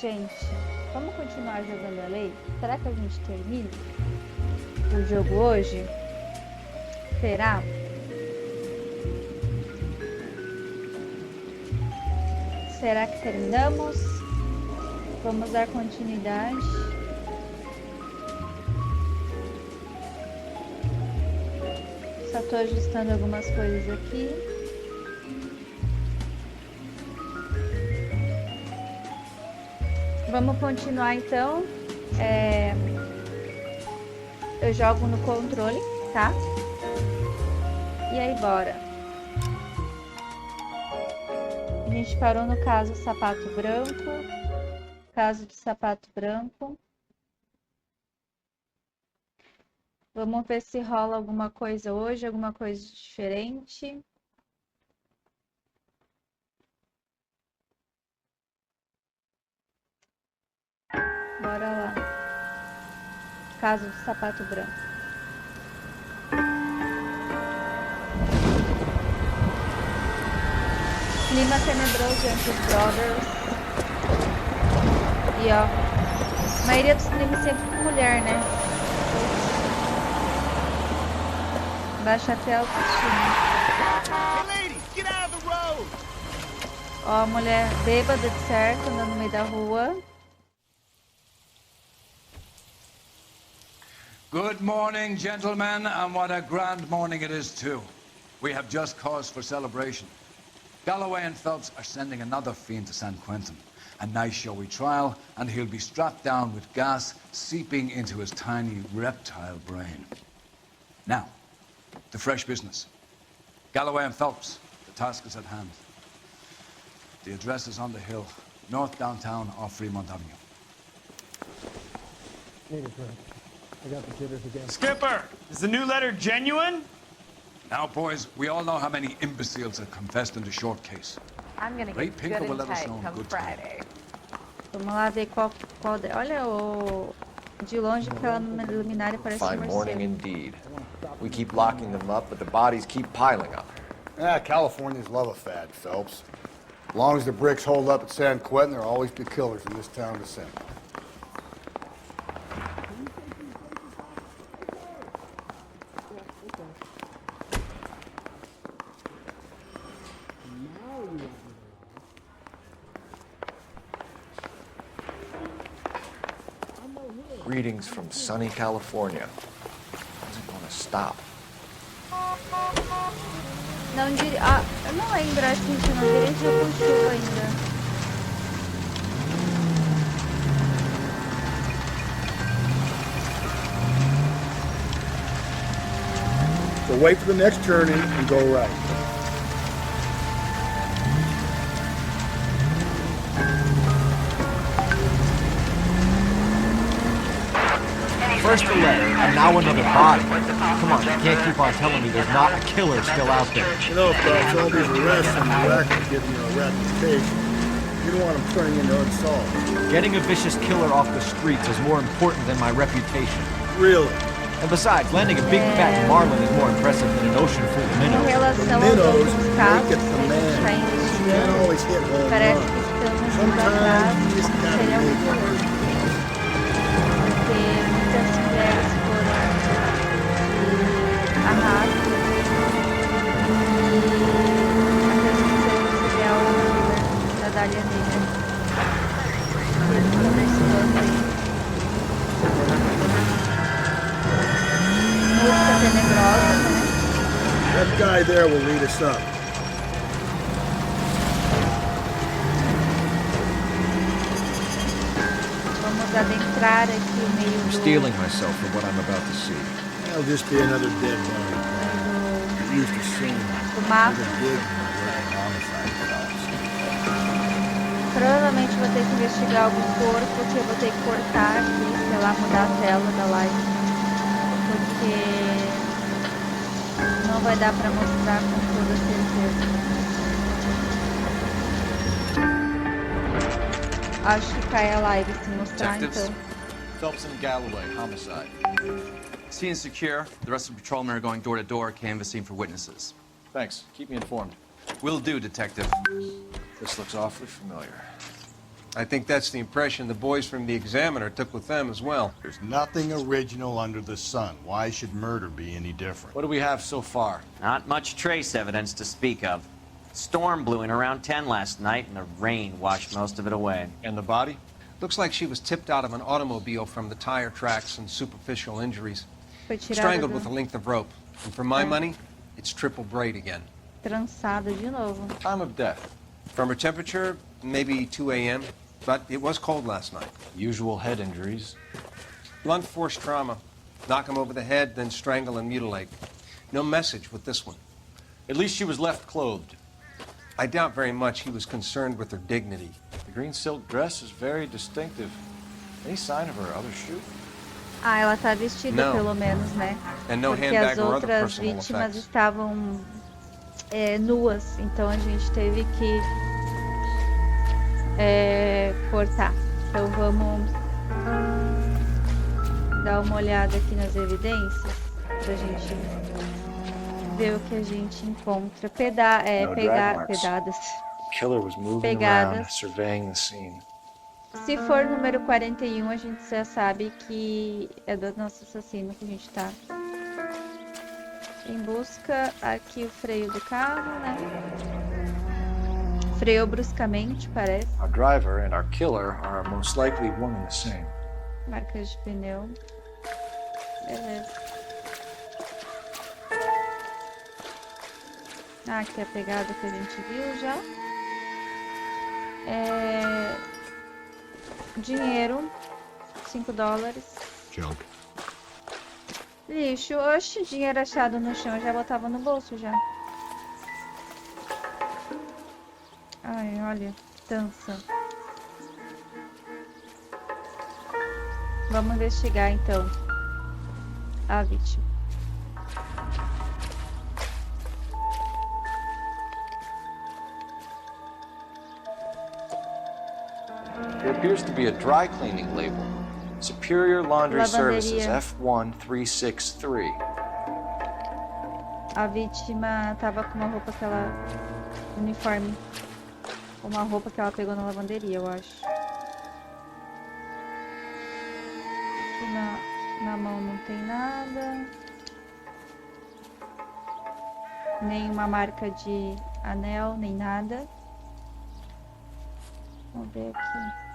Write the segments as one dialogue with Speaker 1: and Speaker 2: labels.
Speaker 1: Gente, vamos continuar jogando a lei? Será que a gente termina o jogo hoje? Será? Será que terminamos? Vamos dar continuidade. Só estou ajustando algumas coisas aqui. Vamos continuar então. Eu jogo no controle, tá? E aí, bora. A gente parou no caso sapato branco. Caso de sapato branco. Vamos ver se rola alguma coisa hoje, alguma coisa diferente. Bora lá. Caso de sapato branco. Clima tenebroso entre os brothers. E ó, a maioria dos crimes sempre com mulher, né? Baixa até a autoestima. Ó, a mulher bêbada de certo, andando no meio da rua.
Speaker 2: Good morning, gentlemen, and what a grand morning it is, too. We have just cause for celebration. Galloway and Phelps are sending another fiend to San Quentin. A nice showy trial, and he'll be strapped down with gas seeping into his tiny reptile brain. Now, to fresh business. Galloway and Phelps, the task is at hand. The address is on the hill, north downtown off Fremont Avenue.
Speaker 3: Need a drink. I got the jitters again.
Speaker 4: Skipper, is the new letter genuine?
Speaker 2: Now, boys, we all know how many imbeciles have confessed in the short case.
Speaker 5: I'm gonna
Speaker 2: Ray
Speaker 5: get
Speaker 2: Pinker
Speaker 5: good
Speaker 2: will
Speaker 5: and
Speaker 2: let us
Speaker 5: tight
Speaker 2: know in
Speaker 5: come
Speaker 2: good time.
Speaker 5: Friday.
Speaker 1: Vamos lá ver qual olha o de longe aquela luminária parece um
Speaker 6: Fine morning
Speaker 1: morcego.
Speaker 6: indeed. We keep locking them up, but the bodies keep piling up.
Speaker 7: Californians love a fad, Phelps. As long as the bricks hold up at San Quentin, there'll always be killers in this town to send.
Speaker 6: Greetings from sunny California. How's it gonna stop?
Speaker 1: Não diria. Ah, eu não lembro, acho que a gente não dirigiu com chuva ainda.
Speaker 7: So wait for the next turning and go right.
Speaker 8: First a letter, and now another body. Come on, you can't keep on telling me there's not a killer still out there.
Speaker 7: You know, Phelps, all these arrests and the record giving you a reputation. You don't want them turning into unsolved.
Speaker 8: Getting a vicious killer off the streets is more important than my reputation.
Speaker 7: Really?
Speaker 8: And besides, landing a big fat marlin is more impressive than an ocean full of
Speaker 1: Em
Speaker 8: minnows.
Speaker 1: relação aos
Speaker 7: Minnows
Speaker 1: outros
Speaker 7: make
Speaker 1: casos
Speaker 7: it
Speaker 1: que
Speaker 7: the
Speaker 1: a gente está
Speaker 7: man. You can't
Speaker 1: investigando,
Speaker 7: always hit home
Speaker 1: parece
Speaker 7: run.
Speaker 1: que estamos indo
Speaker 7: Sometimes
Speaker 1: atrás
Speaker 7: you
Speaker 1: de
Speaker 7: just
Speaker 1: um
Speaker 7: gotta
Speaker 1: serial
Speaker 7: make
Speaker 1: killer.
Speaker 7: it.
Speaker 1: Porque muitas mulheres foram de arrasto e acredito que seja o killer da Dália Negra. Eles estão investigando aí. Música tenebrosa, né?
Speaker 7: That guy there will lead us up.
Speaker 1: Vamos adentrar aqui o meio
Speaker 6: I'm
Speaker 1: do...
Speaker 6: steeling myself for what I'm about to see.
Speaker 7: That'll just be another dead body. You're used to seeing
Speaker 1: do mapa.
Speaker 7: another dig in homicide, Phelps.
Speaker 1: Provavelmente vou ter que investigar algum corpo, porque eu vou ter que cortar aqui, sei lá, mudar a tela da live. Porque não vai dar pra mostrar com toda certeza. Acho que cai a live se mostrar, então.
Speaker 9: Phelps and Galloway, homicide. Scene is secure. The rest of the patrolmen are going door to door, canvassing for witnesses.
Speaker 6: Thanks. Keep me informed.
Speaker 9: Will do, Detective.
Speaker 6: This looks awfully familiar.
Speaker 5: I think that's the impression the boys from the Examiner took with them as well.
Speaker 7: There's nothing original under the sun. Why should murder be any different?
Speaker 6: What do we have so far?
Speaker 10: Not much trace evidence to speak of. Storm blew in around 10 last night, and the rain washed most of it away.
Speaker 6: And the body?
Speaker 5: Looks like she was tipped out of an automobile from the tire tracks and superficial injuries.
Speaker 1: Foi tirada
Speaker 5: Strangled
Speaker 1: do...
Speaker 5: with a length of rope. And for my money, it's triple braid again.
Speaker 1: Trançada de novo.
Speaker 6: Time of death?
Speaker 5: From her temperature, maybe 2 a.m., but it was cold last night.
Speaker 6: Usual head injuries.
Speaker 5: Blunt force trauma. Knock him over the head, then strangle and mutilate. No message with this one.
Speaker 6: At least she was left clothed.
Speaker 5: I doubt very much he was concerned with her dignity.
Speaker 6: The green silk dress is very distinctive. Any sign of her other shoe?
Speaker 1: Ah, ela tá vestida
Speaker 5: No.
Speaker 1: pelo menos, né?
Speaker 5: And no
Speaker 1: Porque
Speaker 5: handbag
Speaker 1: as
Speaker 5: or other
Speaker 1: outras
Speaker 5: personal
Speaker 1: vítimas
Speaker 5: effects.
Speaker 1: estavam nuas, então a gente teve que cortar. Então vamos dar uma olhada aqui nas evidências pra gente ver o que a gente encontra. Pegar pedadas.
Speaker 6: Killer was moving
Speaker 1: Pegadas.
Speaker 6: around, surveying the scene.
Speaker 1: Se for número 41, a gente já sabe que é do nosso assassino que a gente tá em busca. Aqui o freio do carro, né? Freou bruscamente, parece.
Speaker 6: Our driver and our killer are most likely one and the same.
Speaker 1: Marcas de pneu. Beleza. Ah, aqui é a pegada que a gente viu já. Dinheiro. $5.
Speaker 8: Junk.
Speaker 1: Lixo. Oxe, dinheiro achado no chão. Eu já botava no bolso já. Ai, olha. Dança. Vamos investigar então a vítima.
Speaker 6: There appears to be a dry cleaning label. Superior Laundry Services,
Speaker 1: Lavanderia.
Speaker 6: F1363.
Speaker 1: A vítima tava com uma roupa que ela... uniforme. Uma roupa que ela pegou na lavanderia, eu acho. Aqui na mão não tem nada. Nenhuma marca de anel, nem nada. Vamos ver aqui.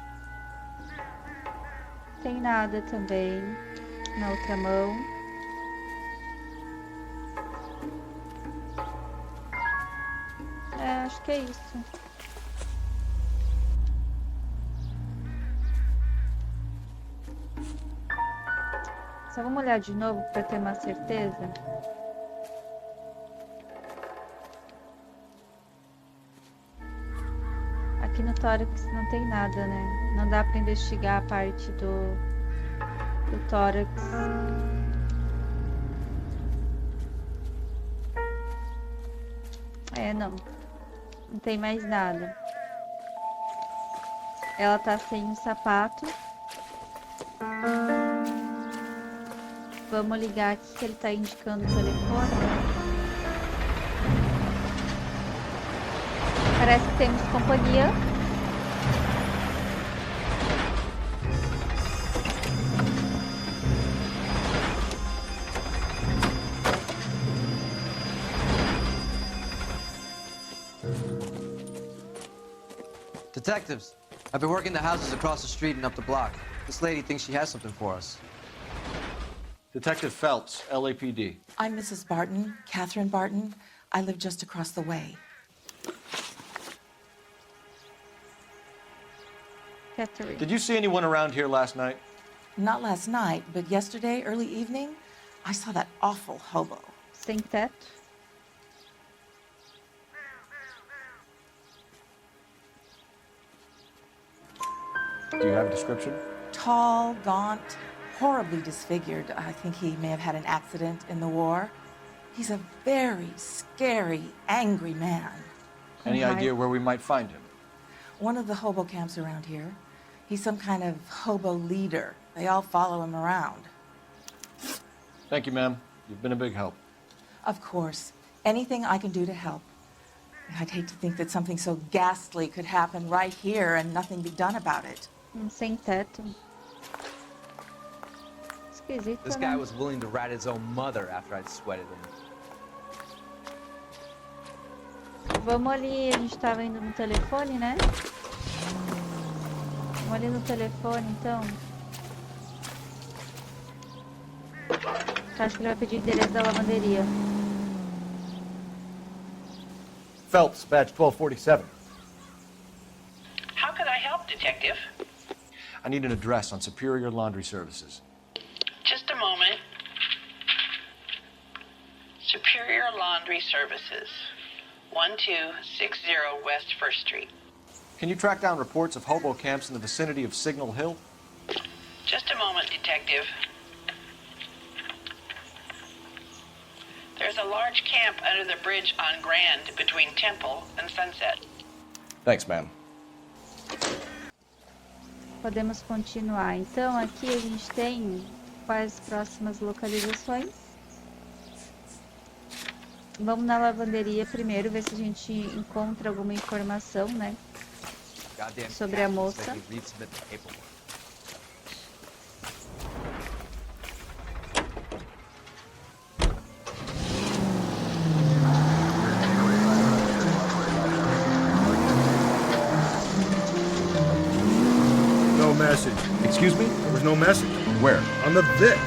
Speaker 1: Tem nada também na outra mão. Acho que é isso. Só vamos olhar de novo para ter uma certeza. Aqui no tórax não tem nada, né? Não dá para investigar a parte do tórax. Não. Não tem mais nada. Ela tá sem um sapato. Vamos ligar aqui que ele tá indicando o telefone. Parece que temos companhia.
Speaker 9: Detectives, I've been working the houses across the street and up the block. This lady thinks she has something for us.
Speaker 6: Detective Phelps, LAPD.
Speaker 11: I'm Mrs. Barton, Catherine Barton. I live just across the way.
Speaker 1: Catherine.
Speaker 6: Did you see anyone around here last night?
Speaker 11: Not last night, but yesterday, early evening, I saw that awful hobo.
Speaker 1: Sem teto.
Speaker 6: Do you have a description?
Speaker 11: Tall, gaunt, horribly disfigured. I think he may have had an accident in the war. He's a very scary, angry man.
Speaker 6: Any idea where we might find him?
Speaker 11: One of the hobo camps around here. He's some kind of hobo leader. They all follow him around.
Speaker 6: Thank you, ma'am. You've been a big help.
Speaker 11: Of course, anything I can do to help. I'd hate to think that something so ghastly could happen right here and nothing be done about it.
Speaker 1: Sem teto. Esquisito,
Speaker 9: This
Speaker 1: né?
Speaker 9: guy was willing to rat his own mother after I'd sweated him.
Speaker 1: Vamos ali, a gente tava indo no telefone, né? Vamos ali no telefone, então. Acho que ele vai pedir o endereço da lavanderia.
Speaker 8: Phelps, badge 1247.
Speaker 12: How could I help, Detective?
Speaker 6: I need an address on Superior Laundry Services.
Speaker 12: Just a moment. Superior Laundry Services, 1260 West 1st Street.
Speaker 6: Can you track down reports of hobo camps in the vicinity of Signal Hill?
Speaker 12: Just a moment, Detective. There's a large camp under the bridge on Grand between Temple and Sunset.
Speaker 6: Thanks, ma'am.
Speaker 1: Podemos continuar. Então, aqui a gente tem quais próximas localizações. Vamos na lavanderia primeiro, ver se a gente encontra alguma informação, né? Sobre a moça.
Speaker 7: No message.
Speaker 8: Excuse me?
Speaker 7: There was no message.
Speaker 8: Where?
Speaker 7: On the Vic.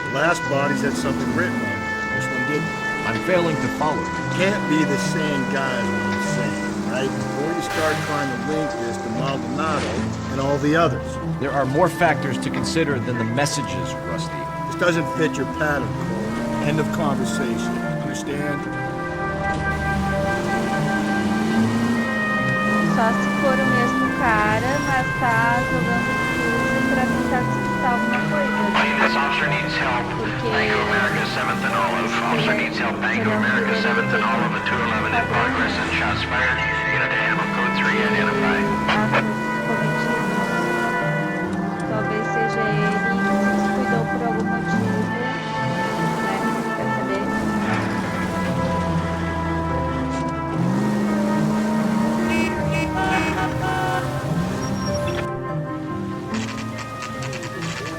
Speaker 7: The last bodies had something written on it. This one didn't.
Speaker 8: I'm failing to follow.
Speaker 7: Can't be the same guy is what I'm saying, right? Before you start trying to link this to Maldonado and all the others.
Speaker 8: There are more factors to consider than the messages, Rusty.
Speaker 7: This doesn't fit your pattern, Cole. End of conversation. Understand?
Speaker 1: Só se for o mesmo cara, mas tá jogando tudo pra tentar disputar alguma coisa.
Speaker 12: This officer needs help. Bank of America 7th and Olive. Officer needs help. Bank of America 7th and Olive at 211 in progress and shots fired. Unit to handle code 3 identified.
Speaker 1: Talvez seja ele que se descuidou por algum motivo, né? Quer saber?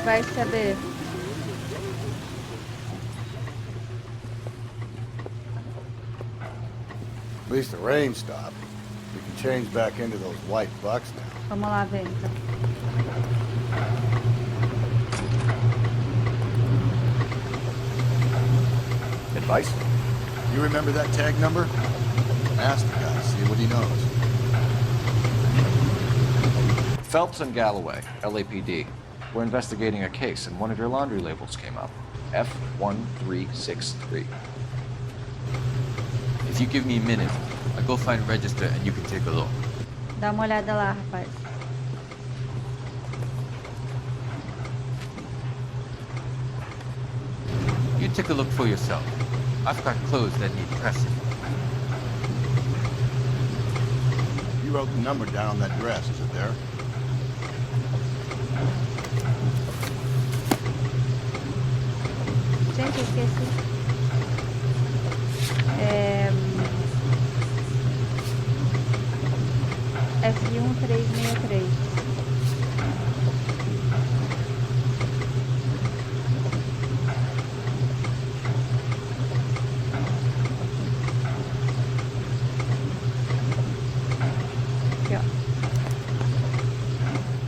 Speaker 1: Vai saber.
Speaker 7: At least the rain stopped. We can change back into those white bucks now.
Speaker 1: Vamos lá ver então.
Speaker 7: Advice? You remember that tag number? Ask the guy, see what he knows.
Speaker 6: Phelps and Galloway, LAPD. We're investigating a case, and one of your laundry labels came up. F1363.
Speaker 9: If you give me a minute, I'll go find a register and you can take a look.
Speaker 1: Dá uma olhada lá, rapaz.
Speaker 9: You take a look for yourself. I've got clothes that need pressing.
Speaker 7: You wrote the number down on that dress, is it there?
Speaker 1: Gente, eu esqueci. F1363. Aqui, ó.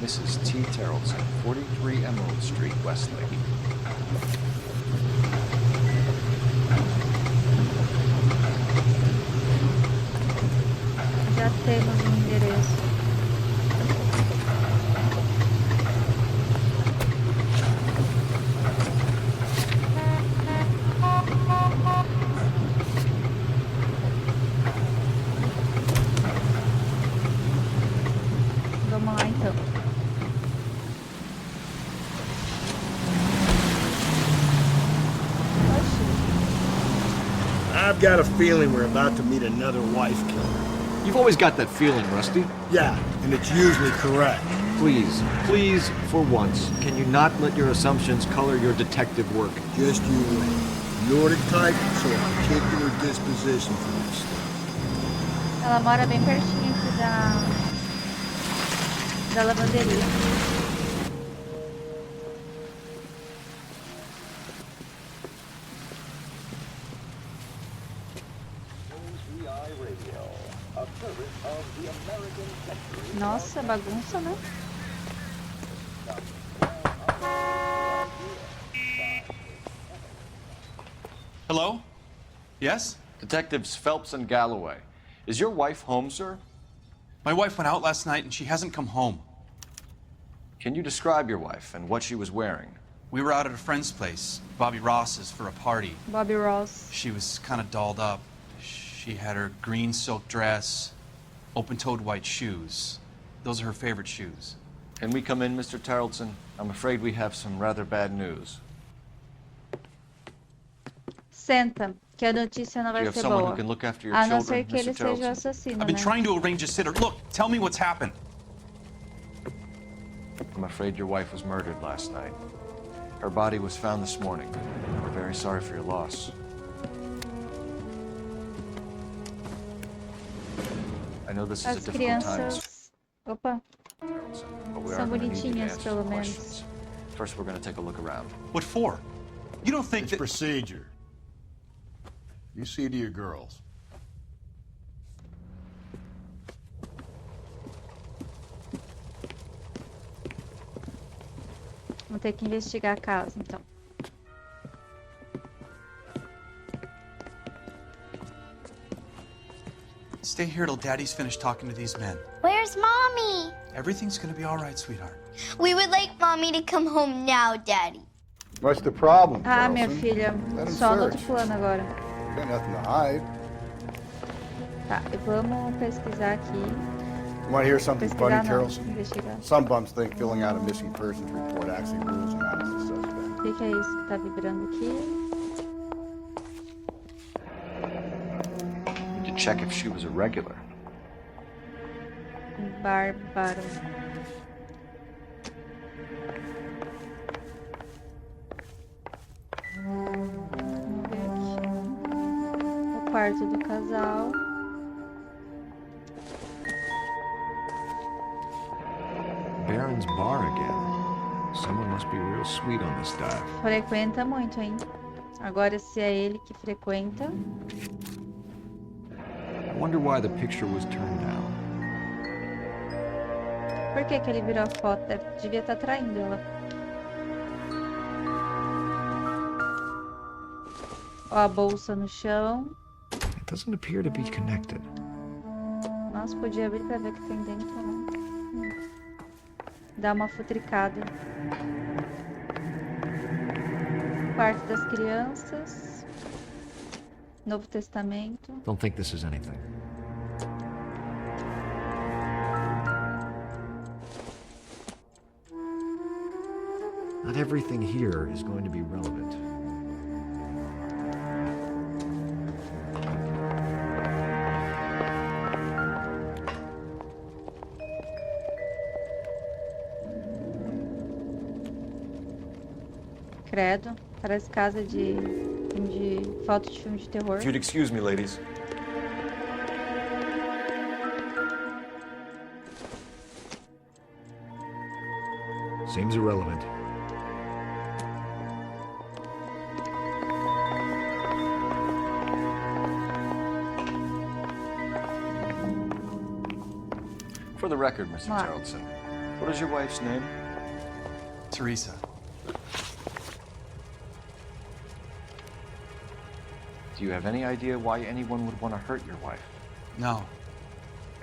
Speaker 6: Mrs. T. Terrellson, 43 Emerald Street, Westlake.
Speaker 1: Já temos o endereço. Vamos lá então.
Speaker 7: I've got a feeling we're about to meet another wife killer.
Speaker 8: You've always got that feeling, Rusty.
Speaker 7: Yeah, and it's usually correct.
Speaker 8: Please, please, for once, can you not let your assumptions color your detective work?
Speaker 7: Just you wait. You're the type to show a particular disposition for this stuff.
Speaker 1: Ela mora bem pertinho aqui da lavanderia. Nossa, bagunça, né?
Speaker 9: Hello? Yes?
Speaker 6: Detectives Phelps and Galloway. Is your wife home, sir?
Speaker 9: My wife went out last night and she hasn't come home.
Speaker 6: Can you describe your wife and what she was wearing?
Speaker 9: We were out at a friend's place, Bobby Ross's, for a party.
Speaker 1: Bobby Ross.
Speaker 9: She was kind of dolled up. She had her green silk dress, open-toed white shoes. Those are her favorite shoes.
Speaker 6: Can we come in, Mr. Tarleton? I'm afraid we have some rather bad news.
Speaker 1: Senta, que a notícia não
Speaker 6: Do you
Speaker 1: vai
Speaker 6: have
Speaker 1: ser
Speaker 6: someone
Speaker 1: boa.
Speaker 6: who can look after your
Speaker 1: A não
Speaker 6: children,
Speaker 1: ser que ele
Speaker 6: Mr.
Speaker 1: seja o
Speaker 6: Tarleton?
Speaker 1: assassino,
Speaker 9: I've been
Speaker 1: né?
Speaker 9: trying to arrange a sitter. Look, tell me what's happened.
Speaker 6: I'm afraid your wife was murdered last night. Her body was found this morning. We're very sorry for your loss. I know this is a
Speaker 1: As
Speaker 6: difficult time,
Speaker 1: crianças... Opa,
Speaker 6: but we are
Speaker 1: são
Speaker 6: going to need you to
Speaker 1: bonitinhas,
Speaker 6: answer
Speaker 1: pelo
Speaker 6: some
Speaker 1: menos.
Speaker 6: questions. First, we're going to take a look around.
Speaker 9: What for? You don't think
Speaker 7: It's
Speaker 9: that...
Speaker 7: procedure. You see to your girls.
Speaker 1: Vamos ter que investigar a casa, então.
Speaker 9: Stay here till Daddy's finished talking to these men.
Speaker 13: Where's Mommy?
Speaker 9: Everything's gonna be all right, sweetheart.
Speaker 13: We would like Mommy to come home now, Daddy.
Speaker 7: What's the problem,
Speaker 1: Ah, minha
Speaker 7: Carlson?
Speaker 1: filha,
Speaker 7: Let him
Speaker 1: só no outro
Speaker 7: search.
Speaker 1: plano agora.
Speaker 7: Got nothing to hide.
Speaker 1: Tá, e vamos pesquisar aqui.
Speaker 7: You want to hear something funny,
Speaker 1: Pesquisar não,
Speaker 7: Carlson?
Speaker 1: investigar.
Speaker 7: Some bums think filling out a missing persons report actually rules them out as a suspect.
Speaker 1: O que é isso que tá vibrando aqui?
Speaker 6: To check if she was a regular.
Speaker 1: Bárbaro. Vamos ver aqui. O quarto do casal.
Speaker 8: Baron's bar again. Someone must be real sweet on this dive.
Speaker 1: Frequenta muito, hein? Agora, se é ele que frequenta.
Speaker 8: I wonder why the picture was turned down.
Speaker 1: Por que que ele virou a foto? Devia estar traindo ela. Ó, a bolsa no chão.
Speaker 8: It doesn't appear to be connected.
Speaker 1: Nossa, podia abrir pra ver o que tem dentro, né? Dá uma futricada. Quarto das crianças. Novo Testamento.
Speaker 8: Don't think this is anything. Not everything here is going to be relevant.
Speaker 1: Credo. Parece casa de foto de filme de terror.
Speaker 6: If you'd excuse me, ladies.
Speaker 8: Seems irrelevant.
Speaker 6: For the record, Mr.
Speaker 1: What?
Speaker 6: Tarleton, what is your wife's name?
Speaker 9: Teresa.
Speaker 6: Do you have any idea why anyone would want to hurt your wife?
Speaker 9: No.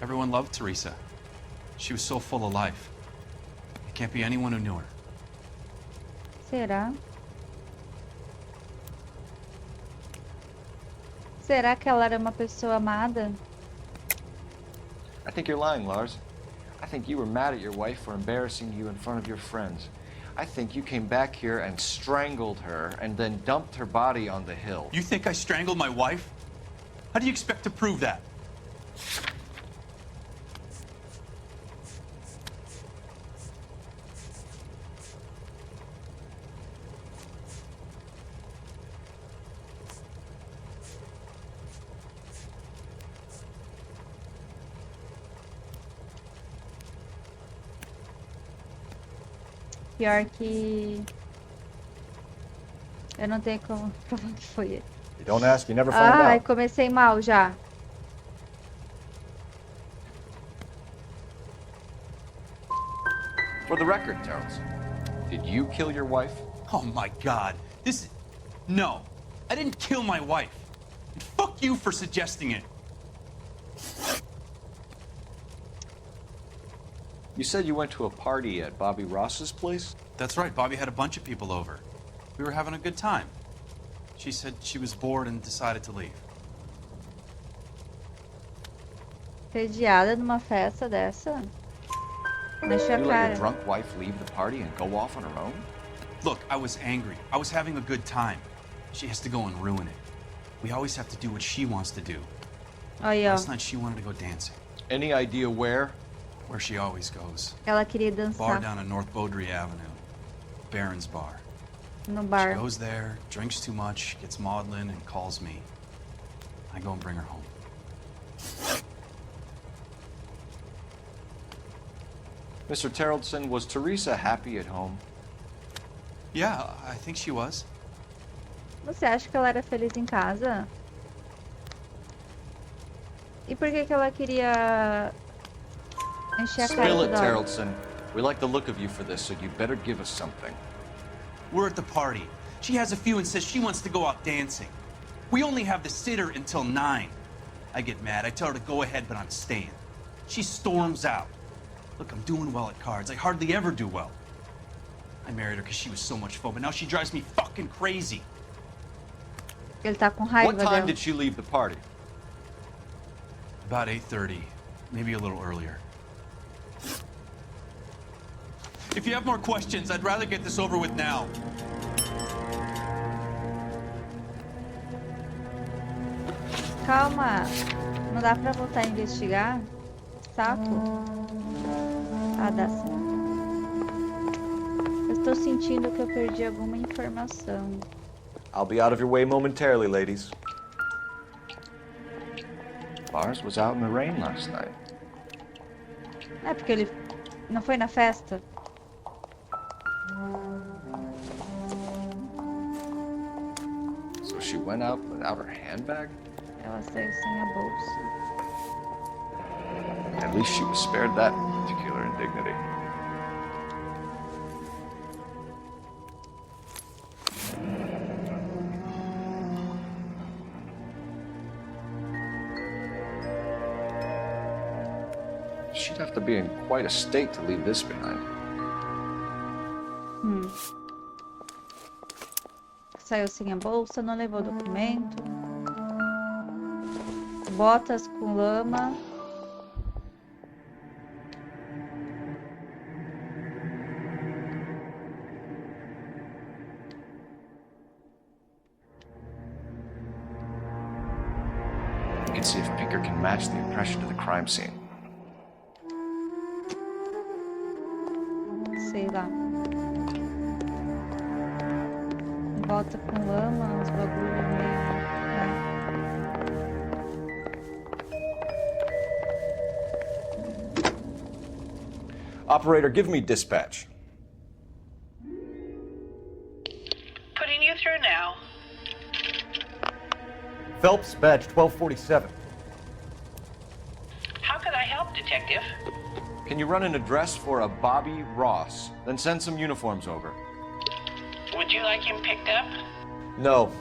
Speaker 9: Everyone loved Teresa. She was so full of life. It can't be anyone who knew her.
Speaker 1: Será? Será que ela era uma pessoa amada?
Speaker 6: I think you're lying, Lars. I think you were mad at your wife for embarrassing you in front of your friends. I think you came back here and strangled her and then dumped her body on the hill.
Speaker 9: You think I strangled my wife? How do you expect to prove that?
Speaker 1: Pior que... Eu não tenho como provar que foi ele.
Speaker 8: You don't ask, you never find
Speaker 1: Ai,
Speaker 8: out.
Speaker 1: comecei mal já.
Speaker 6: For the record, Terrence, did you kill your wife?
Speaker 9: Oh my God. This is... No. I didn't kill my wife. And fuck you for suggesting it.
Speaker 6: You said you went to a party at Bobby Ross's place?
Speaker 9: That's right. Bobby had a bunch of people over. We were having a good time. She said she was bored and decided to leave.
Speaker 1: Sediada numa festa dessa? Deixa
Speaker 6: You
Speaker 1: a
Speaker 6: let
Speaker 1: cara.
Speaker 6: your drunk wife leave the party and go off on her own?
Speaker 9: Look, I was angry. I was having a good time. She has to go and ruin it. We always have to do what she wants to do.
Speaker 1: Aí, ó.
Speaker 9: Last night she wanted to go dancing.
Speaker 6: Any idea where?
Speaker 9: Where she always goes.
Speaker 1: Ela queria
Speaker 9: Bar
Speaker 1: dançar
Speaker 9: down on North Beaudry Avenue. Baron's Bar.
Speaker 1: no
Speaker 9: She
Speaker 1: bar.
Speaker 9: goes there, drinks too much, gets maudlin, and calls me. I go and bring her home.
Speaker 6: Mr. Terrelson, was Teresa happy at home?
Speaker 9: Yeah, I think she was.
Speaker 1: Você acha que ela era feliz em casa? E por que que ela queria encher a cara
Speaker 6: Spill it,
Speaker 1: toda hora?
Speaker 6: Terrelson. We like the look of you for this, so you better give us something.
Speaker 9: We're at the party. She has a few and says she wants to go out dancing. We only have the sitter until 9. I get mad. I tell her to go ahead, but I'm staying. She storms out. Look, I'm doing well at cards. I hardly ever do well. I married her because she was so much fun, but now she drives me fucking crazy.
Speaker 1: Ele tá com raiva
Speaker 6: What time
Speaker 1: dela.
Speaker 6: did she leave the party?
Speaker 9: About 8:30, maybe a little earlier. If you have more questions, I'd rather get this over with now.
Speaker 1: Calma. Não dá pra voltar a investigar? Saco. Ah, dá sim. Eu estou sentindo que eu perdi alguma informação.
Speaker 8: I'll be out of your way momentarily, ladies.
Speaker 6: Lars was out in the rain last night.
Speaker 1: É porque ele não foi na festa?
Speaker 6: So she went out without her handbag?
Speaker 1: Ela saiu sem a bolsa.
Speaker 6: At least she was spared that particular indignity. She'd have to be in quite a state to leave this behind.
Speaker 1: Saiu sem a bolsa, não levou documento. Botas com lama.
Speaker 6: You can see if Pinker can match the impression to the crime scene.
Speaker 1: Sei lá. Bota com lama, uns bagulho meio.
Speaker 8: Operator, give me dispatch.
Speaker 14: Putting you through now.
Speaker 8: Phelps, badge 1247.
Speaker 14: How could I help, Detective?
Speaker 6: Can you run an address for a Bobby Ross? Then send some uniforms over.
Speaker 14: Would you like him picked up?
Speaker 8: No.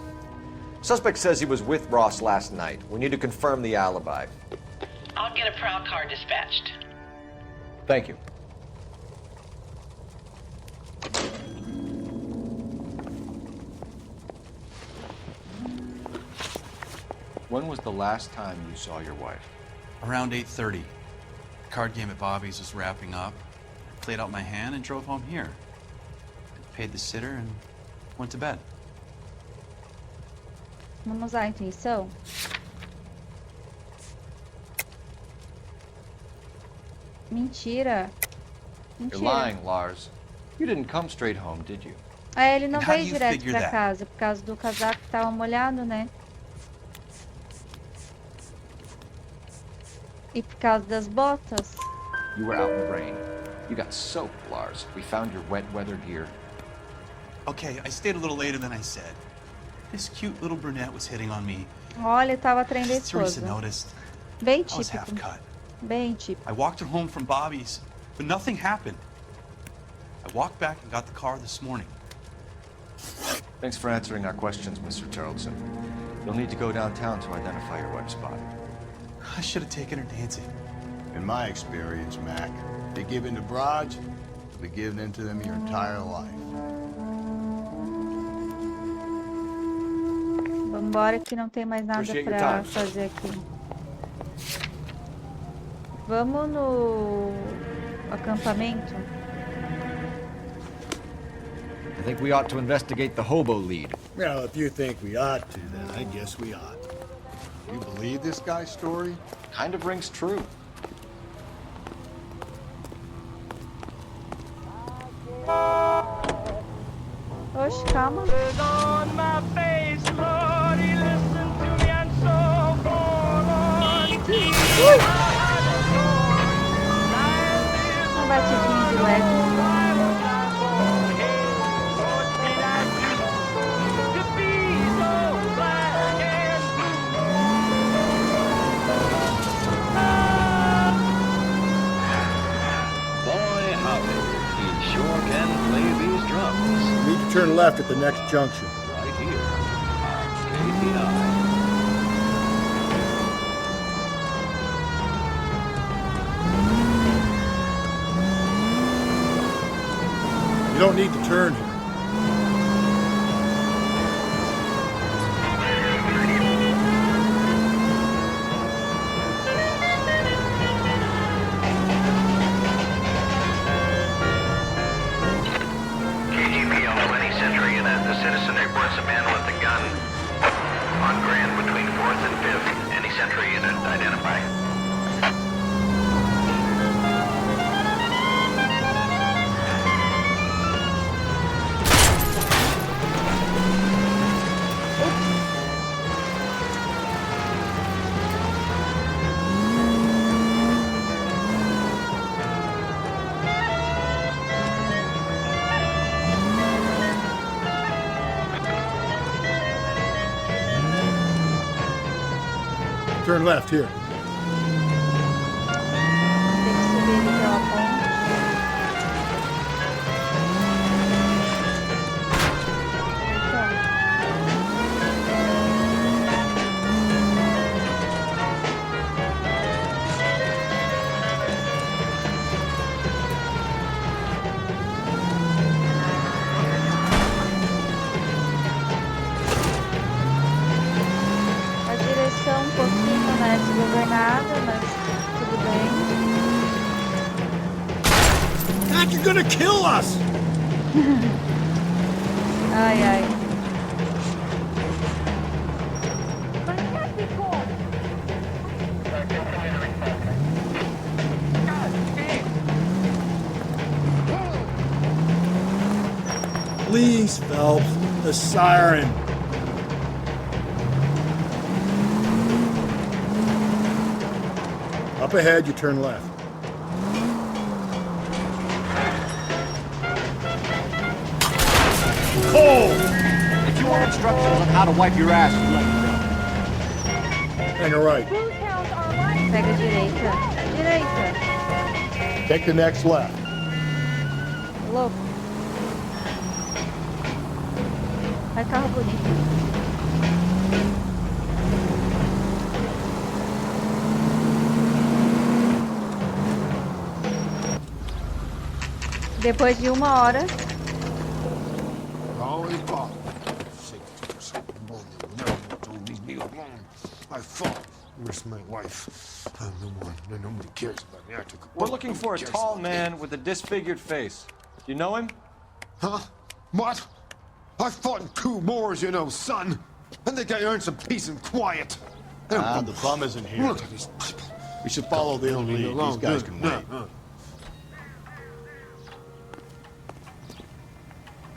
Speaker 8: Suspect says he was with Ross last night. We need to confirm the alibi.
Speaker 14: I'll get a prowl car dispatched.
Speaker 8: Thank you.
Speaker 6: When was the last time you saw your wife?
Speaker 9: Around 8:30. The card game at Bobby's was wrapping up. I played out my hand and drove home here. I paid the sitter and went to bed.
Speaker 1: Vamos à intuição? Mentira.
Speaker 6: You're
Speaker 1: Mentira.
Speaker 6: lying, Lars. You didn't come straight home, did you?
Speaker 1: É, ele não
Speaker 9: And how
Speaker 1: veio
Speaker 9: do you
Speaker 1: direto
Speaker 9: figure
Speaker 1: pra
Speaker 9: that?
Speaker 1: casa, por causa do casaco que tava molhado, né? E por causa das botas.
Speaker 6: You were out in the rain. You got soaked, Lars. We found your wet weather gear.
Speaker 9: Okay, I stayed a little later than I said. This cute little brunette was hitting on me.
Speaker 1: Olha, tava traindo a
Speaker 9: Teresa
Speaker 1: esposa.
Speaker 9: noticed.
Speaker 1: Bem
Speaker 9: I was half
Speaker 1: típico.
Speaker 9: cut.
Speaker 1: Bem típico.
Speaker 9: I walked her home from Bobby's, but nothing happened. I walked back and got the car this morning.
Speaker 6: Thanks for answering our questions, Mr. Charlton. You'll need to go downtown to identify your wife's body.
Speaker 9: I should have taken her dancing.
Speaker 7: In my experience, Mac, you give in to broads, you'll be giving in to them your entire life.
Speaker 1: Vambora que não tem mais nada pra fazer aqui. Vamos no acampamento?
Speaker 8: I think we ought to investigate the hobo lead.
Speaker 7: Well, if you think we ought to, then I guess we ought. You believe this guy's story?
Speaker 6: Kind of rings true.
Speaker 1: Oxe, calma. Uma batidinha de leve.
Speaker 7: You need to turn left at the next junction.
Speaker 12: Right here. KPI.
Speaker 7: You don't need to turn here.
Speaker 12: Citizen reports a man with a gun on Grand between 4th and 5th. Any Central unit identify.
Speaker 7: Turn left here.
Speaker 1: Tem que subir ali pela ponte. A direção um pouquinho, né, desgovernada, mas tudo bem.
Speaker 7: Mac, you're gonna kill us!
Speaker 1: Ai, ai.
Speaker 7: Please, Phelps, the siren. Up ahead, you turn left.
Speaker 8: Cold! If you want instructions on how to wipe your ass, you let me know.
Speaker 7: Hang a right.
Speaker 1: Pega a direita. Direita.
Speaker 7: Take the next left.
Speaker 1: Louco. Vai carro bonito. Depois de 1 hora.
Speaker 7: Always bought. Leave me alone. I fought. Where's my wife? I'm the one. Nobody cares about me. I took a
Speaker 6: We're looking for a tall man with a disfigured face. You know him?
Speaker 7: Huh? What? I fought in 2 wars, you know, son. I think I earned some peace and quiet. The bum isn't here. Look at these people. We should follow the lead. These guys can wait.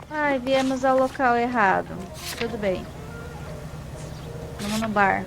Speaker 1: Ai, viemos ao local errado. Tudo bem. Vamos no bar.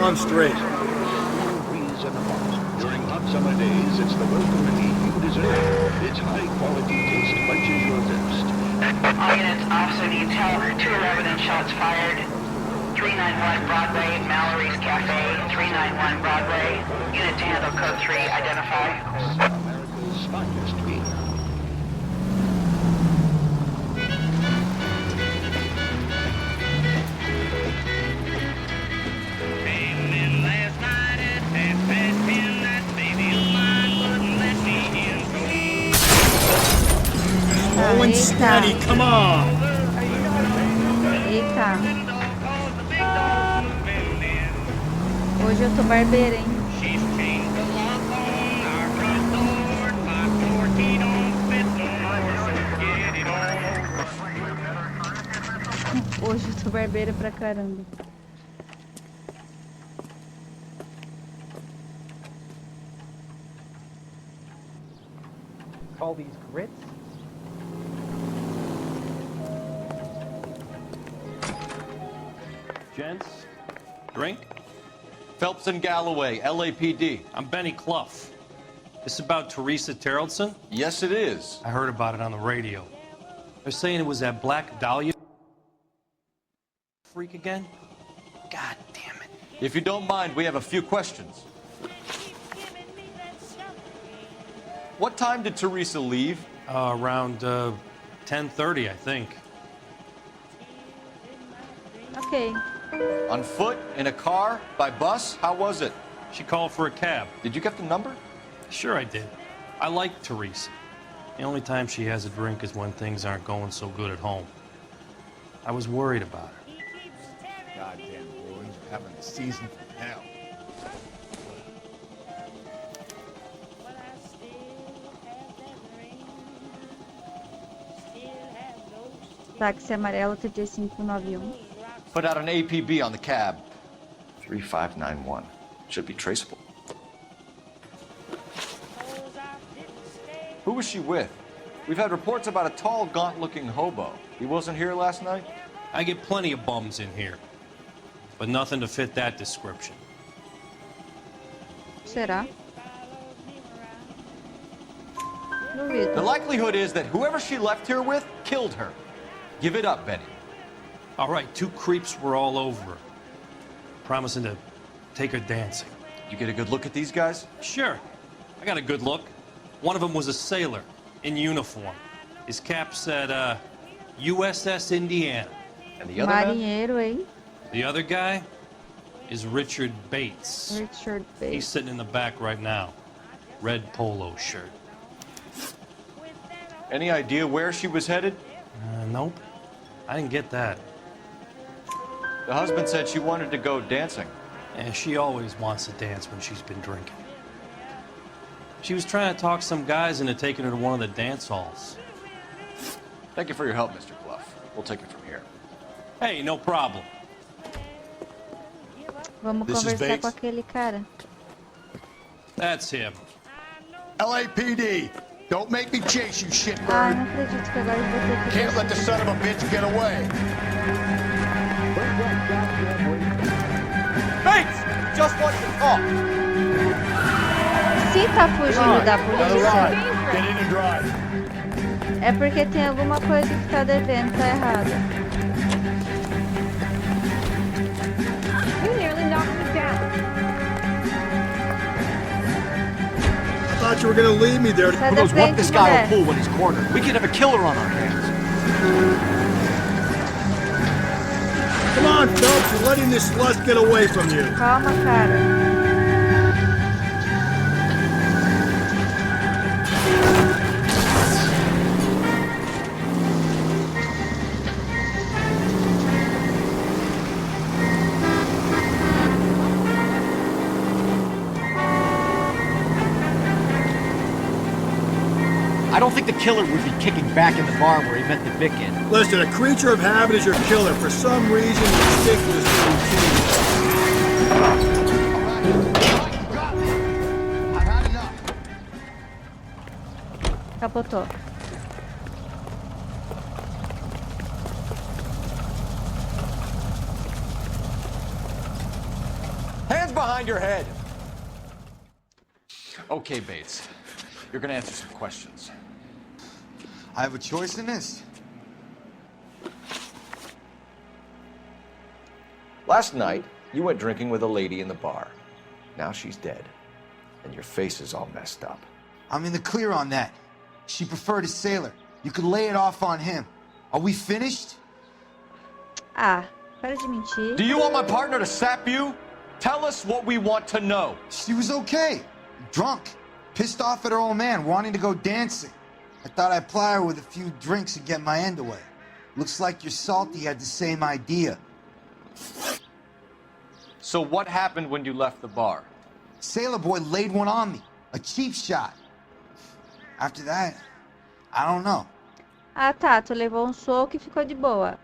Speaker 7: run straight.
Speaker 12: During hot summer days, it's the welcome relief you deserve. Its high-quality taste quenches your thirst.
Speaker 14: All units, officer, do you tell 211 and shots fired? 391 Broadway, Mallory's Cafe, 391 Broadway. Unit to handle code 3, identify.
Speaker 12: America's finest beer.
Speaker 3: Slow and steady, come on!
Speaker 1: Eita. Hoje eu tô barbeira, hein? Hoje eu tô barbeira pra caramba.
Speaker 3: Call these grits?
Speaker 9: Gents, drink?
Speaker 6: Phelps and Galloway, LAPD.
Speaker 9: I'm Benny Clough. This about Teresa Terrellson?
Speaker 6: Yes, it is.
Speaker 9: I heard about it on the radio. They're saying it was that Black Dahlia freak again? God damn it.
Speaker 6: If you don't mind, we have a few questions. What time did Teresa leave?
Speaker 9: Around 10:30, I think.
Speaker 1: Ok.
Speaker 6: On foot, in a car, by bus? How was it?
Speaker 9: She called for a cab.
Speaker 6: Did you get the number?
Speaker 9: Sure I did. I like Teresa. The only time she has a drink is when things aren't going so good at home. I was worried about her.
Speaker 7: Goddamn ruins are having a season from hell.
Speaker 1: Táxi amarelo TT591.
Speaker 6: Put out an APB on the cab. 3591. Should be traceable. Who was she with? We've had reports about a tall, gaunt-looking hobo. He wasn't here last night?
Speaker 9: I get plenty of bums in here, but nothing to fit that description.
Speaker 1: Será? Duvido.
Speaker 6: The likelihood is that whoever she left here with killed her. Give it up, Benny.
Speaker 9: All right, two creeps were all over her, promising to take her dancing.
Speaker 6: You get a good look at these guys?
Speaker 9: Sure. I got a good look. One of them was a sailor in uniform. His cap said, USS Indiana.
Speaker 6: And the other man?
Speaker 1: Marinheiro, hein?
Speaker 9: The other guy is Richard Bates.
Speaker 1: Richard Bates.
Speaker 9: He's sitting in the back right now. Red polo shirt.
Speaker 6: Any idea where she was headed?
Speaker 9: Nope. I didn't get that.
Speaker 6: The husband said she wanted to go dancing.
Speaker 9: And she always wants to dance when she's been drinking. She was trying to talk some guys into taking her to one of the dance halls.
Speaker 6: Thank you for your help, Mr. Clough. We'll take it from here.
Speaker 9: Hey, no problem.
Speaker 1: Vamos conversar com aquele cara.
Speaker 9: That's him.
Speaker 7: LAPD, don't make me chase you, shitbird.
Speaker 1: Ah, não acredito que agora eu vou ter que...
Speaker 7: Can't let the son of a bitch get away.
Speaker 8: Bates! Just want to talk.
Speaker 1: Se tá fugindo da polícia,
Speaker 7: Get in and drive.
Speaker 1: é porque tem alguma coisa que tá devendo, tá errado.
Speaker 15: You nearly knocked me down.
Speaker 3: I thought you were gonna leave me there.
Speaker 1: Sai
Speaker 8: Who
Speaker 1: da
Speaker 8: knows what
Speaker 1: frente,
Speaker 8: this guy
Speaker 1: mulher.
Speaker 8: will pull when he's cornered? We could have a killer on our hands.
Speaker 3: Come on, Phelps, you're letting this slut get away from you.
Speaker 1: Calma, cara.
Speaker 8: I don't think the killer would be kicking back in the bar where he met the Vic in.
Speaker 3: Listen, a creature of habit is your killer. For some reason, you stick with this routine.
Speaker 7: I've had enough.
Speaker 1: Capotou.
Speaker 6: behind your head. Okay, Bates. You're gonna answer some questions.
Speaker 16: I have a choice in this?
Speaker 6: Last night, you went drinking with a lady in the bar. Now she's dead. And your face is all messed up.
Speaker 16: I'm in the clear on that. She preferred a sailor. You could lay it off on him. Are we finished?
Speaker 1: Ah, para de mentir.
Speaker 6: Do you want my partner to sap you? Tell us what we want to know.
Speaker 16: She was okay. Drunk. Pissed off at her old man, wanting to go dancing. I thought I'd ply her with a few drinks and get my end away. Looks like your Salty had the same idea.
Speaker 6: So what happened when you left the bar?
Speaker 16: Sailor boy laid one on me. A cheap shot. After that, I don't know.
Speaker 1: Ah, tá. Tu levou soco e ficou de boa.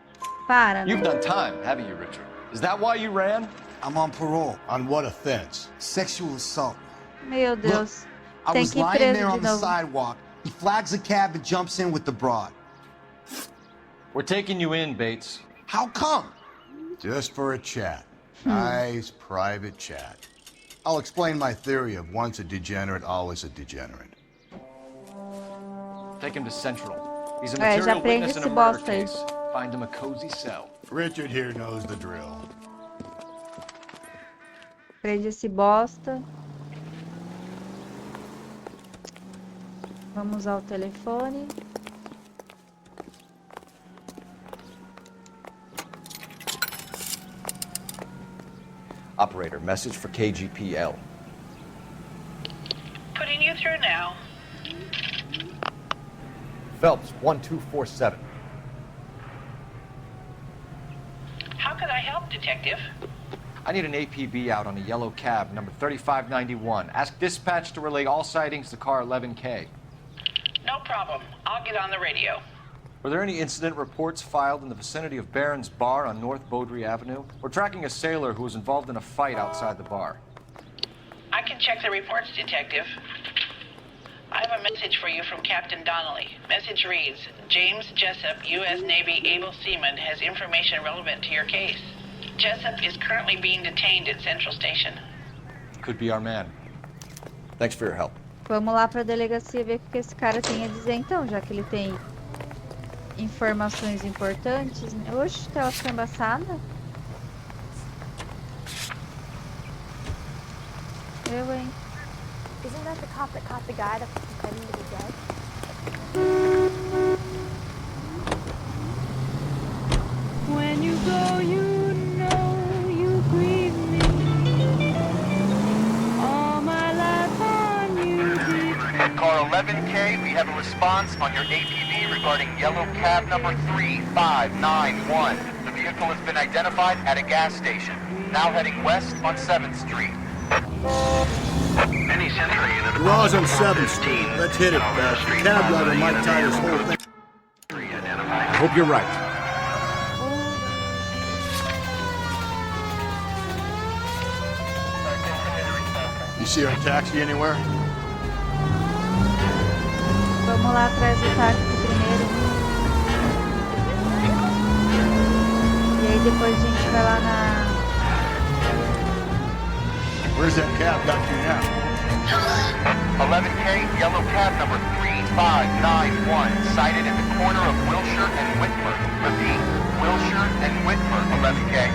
Speaker 1: Para, né?
Speaker 6: You've done time, haven't you, Richard? Is that why you ran?
Speaker 16: I'm on parole.
Speaker 7: On what offense?
Speaker 16: Sexual assault.
Speaker 1: Meu Deus.
Speaker 16: I
Speaker 1: Tem
Speaker 16: was
Speaker 1: que ir
Speaker 16: lying
Speaker 1: preso
Speaker 16: there
Speaker 1: de
Speaker 16: on the
Speaker 1: novo.
Speaker 16: sidewalk. He flags a cab and jumps in with the broad.
Speaker 6: We're taking you in, Bates.
Speaker 16: How come?
Speaker 7: Just for a chat. Nice private chat. I'll explain my theory of once a degenerate, always a degenerate.
Speaker 6: Take him to Central. He's a
Speaker 1: É, já
Speaker 6: material
Speaker 1: prende
Speaker 6: witness in
Speaker 1: esse
Speaker 6: a murder
Speaker 1: bosta aí.
Speaker 6: case. Find him a cozy cell.
Speaker 7: Richard here knows the drill.
Speaker 1: Prende esse bosta. Vamos usar o telefone.
Speaker 6: Operator, message for KGPL.
Speaker 14: Putting you through now.
Speaker 8: Phelps, 1247.
Speaker 14: How could I help, Detective?
Speaker 6: I need an APB out on a yellow cab, number 3591. Ask dispatch to relay all sightings to car 11K.
Speaker 14: No problem. I'll get on the radio.
Speaker 6: Were there any incident reports filed in the vicinity of Barron's Bar on North Beaudry Avenue? We're tracking a sailor who was involved in a fight outside the bar.
Speaker 14: I can check the reports, Detective. I have a message for you from Captain Donnelly. Message reads, James Jessup, U.S. Navy able seaman, has information relevant to your case. Jessup is currently being detained at Central Station.
Speaker 6: Could be our man. Thanks for your help.
Speaker 1: Vamos lá pra delegacia ver o que esse cara tem a dizer então, já que ele tem informações importantes. Oxe, tela ficou embaçada. Eu, hein?
Speaker 15: Isn't that the cop that caught the guy that was pretending to be dead?
Speaker 1: When you go, you know you grieve me. All my life on you.
Speaker 17: At car 11K, we have a response on your APB regarding yellow cab number 3591. The vehicle has been identified at a gas station. Now heading west on 7th Street.
Speaker 12: Any Century unit.
Speaker 3: Garage on 7th Street. Let's hit it. The cab driver might tie this whole thing.
Speaker 8: I hope you're right.
Speaker 7: You see our taxi anywhere?
Speaker 1: Vamos lá atrás do táxi primeiro. E aí depois a gente vai lá na...
Speaker 7: Where's that cab got to now?
Speaker 17: 11K, yellow cab number 3591, sighted at the corner of Wilshire and Whitford. Repeat, Wilshire and Whitford, 11K.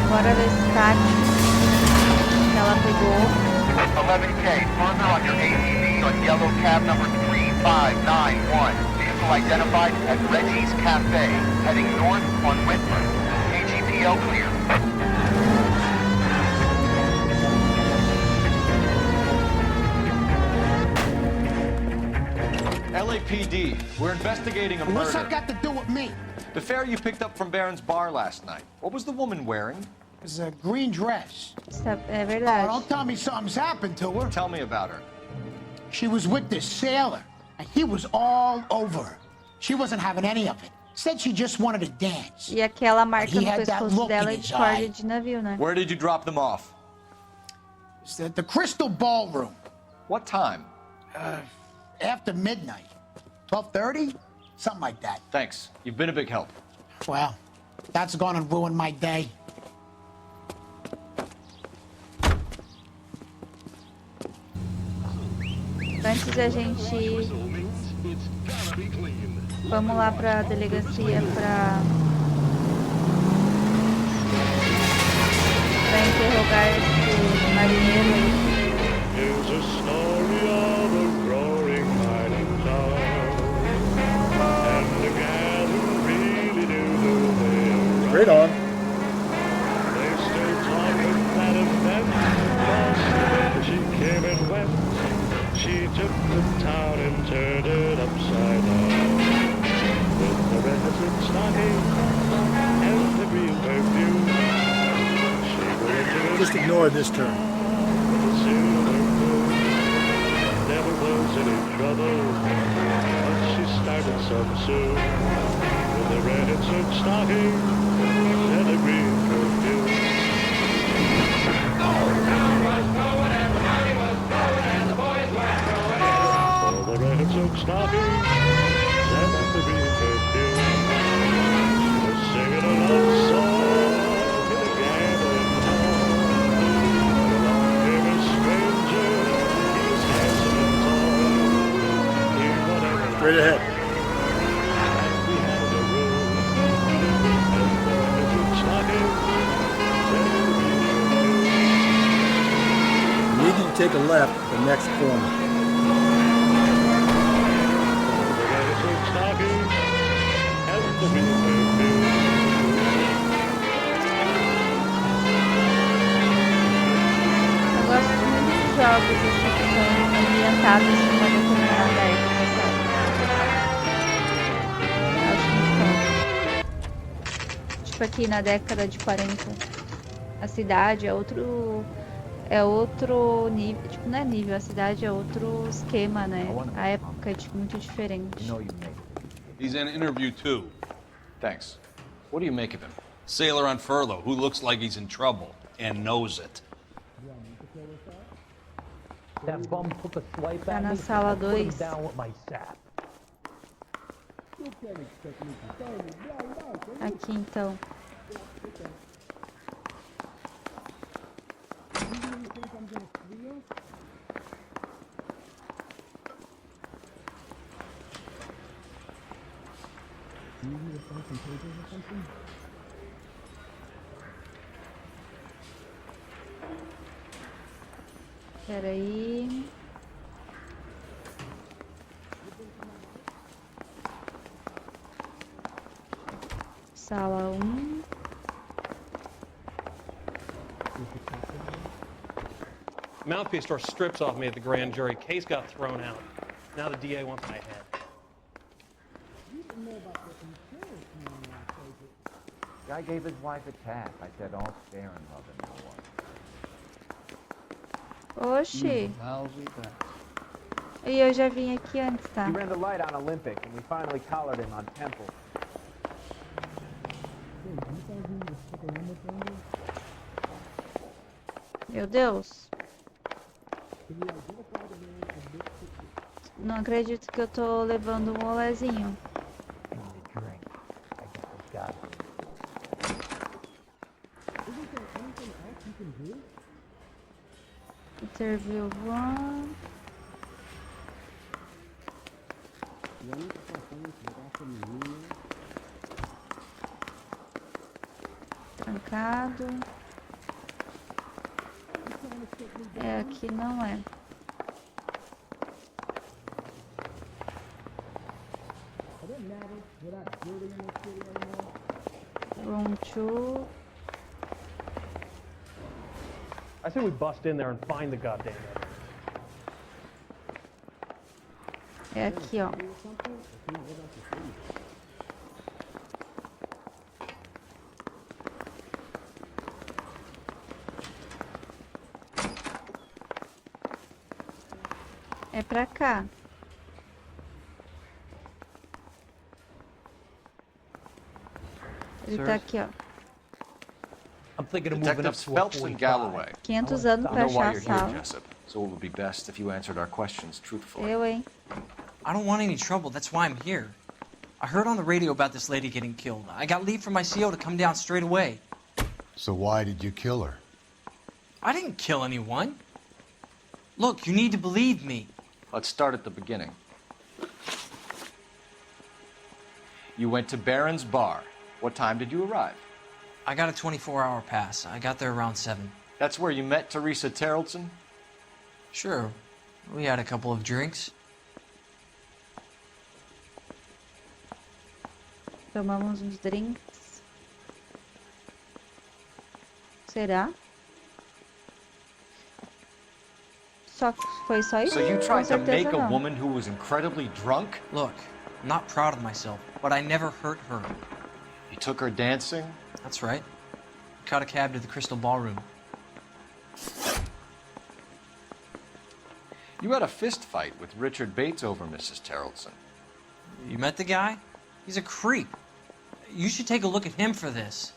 Speaker 1: Bora ver esse táxi que ela pegou.
Speaker 17: 11K, further on your ATV on yellow cab number 3591. Vehicle identified at Reggie's Cafe, heading north on Whitford. KGPL clear.
Speaker 6: LAPD, we're investigating a murder.
Speaker 3: What's that got to do with me?
Speaker 6: The fare you picked up from Barron's Bar last night. What was the woman wearing?
Speaker 3: It was a green dress.
Speaker 1: É verdade.
Speaker 3: Oh, don't tell me something's happened to her.
Speaker 6: Tell me about her.
Speaker 3: She was with this sailor, and he was all over her. She wasn't having any of it. Said she just wanted to dance.
Speaker 1: E aquela marca
Speaker 3: He
Speaker 1: no
Speaker 3: had that
Speaker 1: pescoço
Speaker 3: look
Speaker 1: dela
Speaker 3: in
Speaker 1: é de
Speaker 3: his
Speaker 1: corda
Speaker 3: eye.
Speaker 1: de navio, né?
Speaker 6: Where did you drop them off?
Speaker 3: It's the Crystal Ballroom.
Speaker 6: What time?
Speaker 3: After midnight. 12:30? Something like that.
Speaker 6: Thanks. You've been a big help.
Speaker 3: Well, that's gonna ruin my day.
Speaker 1: Antes da gente... Vamos lá pra delegacia pra interrogar esse marinheiro aí.
Speaker 18: Here's a story of a growing mining town, and the gal who really knew the way.
Speaker 8: Straight on.
Speaker 18: They still talk of that event, when she came and went. She took the town and turned it upside down. With the red stocking and the green perfume, she went to the
Speaker 8: Just ignore this turn.
Speaker 18: Never was any trouble, but she started some soon. With the red and silk stockings and the green perfume. For the red and silk stockings and the green perfume, she was singing a love song in a gambling town. Along came a stranger, he was handsome and tall. He whatever.
Speaker 8: Straight ahead.
Speaker 18: And we had a room, and the red and silk stockings and the green perfume.
Speaker 8: Need you to take a left at the next corner.
Speaker 1: Eu gosto muito de jogos assim, que são ambientados em uma determinada época, sabe? Acho muito bom. Tipo aqui na década de 40. A cidade é outro nível, tipo, não é nível, a cidade é outro esquema, né? A época é tipo, muito diferente.
Speaker 9: He's in interview 2.
Speaker 6: Thanks. What do you make of him?
Speaker 9: Sailor on furlough who looks like he's in trouble and knows it.
Speaker 19: That bum took a swipe
Speaker 1: Tá
Speaker 19: at
Speaker 1: na
Speaker 19: me.
Speaker 1: sala
Speaker 19: I put him
Speaker 1: 2.
Speaker 19: down with my sap.
Speaker 1: Aqui então. Espera aí. Sala 1.
Speaker 20: Mouthpiece tore strips off me at the grand jury. Case got thrown out. Now the DA wants my head.
Speaker 21: Guy gave his wife a tap. I said, all fair and love and war.
Speaker 1: Oxi. E eu já vim aqui antes, tá?
Speaker 22: He ran the light on Olympic, and we finally collared him on Temple.
Speaker 1: Meu Deus. Não acredito que eu tô levando um molezinho. Interview 1. Trancado. É, aqui não é. Room 2.
Speaker 20: I say we bust in there and find the goddamn guy.
Speaker 1: É aqui, ó. É pra cá. Ele tá aqui, ó.
Speaker 19: I'm thinking of moving up
Speaker 6: Detectives
Speaker 19: to a
Speaker 6: Phelps and
Speaker 19: 45.
Speaker 6: Galloway.
Speaker 1: 500 anos
Speaker 6: I
Speaker 1: pra
Speaker 6: know why
Speaker 1: achar a
Speaker 6: you're here,
Speaker 1: sala.
Speaker 6: Jessup, so it would be best if you answered our questions truthfully.
Speaker 1: Eu, hein?
Speaker 10: I don't want any trouble. That's why I'm here.
Speaker 2: I heard on the radio about this lady getting killed. I got leave from my CO to come down straight away.
Speaker 7: So why did you kill her?
Speaker 2: I didn't kill anyone. Look, you need to believe me.
Speaker 6: Let's start at the beginning. You went to Barron's Bar. What time did you arrive?
Speaker 2: I got a 24-hour pass. I got there around 7.
Speaker 6: That's where you met Teresa Terrellson?
Speaker 2: Sure. We had a couple of drinks.
Speaker 1: Tomamos uns drinks. Será? Foi só isso?
Speaker 6: So you tried to make a
Speaker 1: não.
Speaker 6: woman who was incredibly drunk?
Speaker 2: Look, I'm not proud of myself, but I never hurt her.
Speaker 6: You took her dancing?
Speaker 2: That's right. Caught a cab to the Crystal Ballroom.
Speaker 6: You had a fist fight with Richard Bates over Mrs. Terrellson.
Speaker 2: You met the guy? He's a creep. You should take a look at him for this.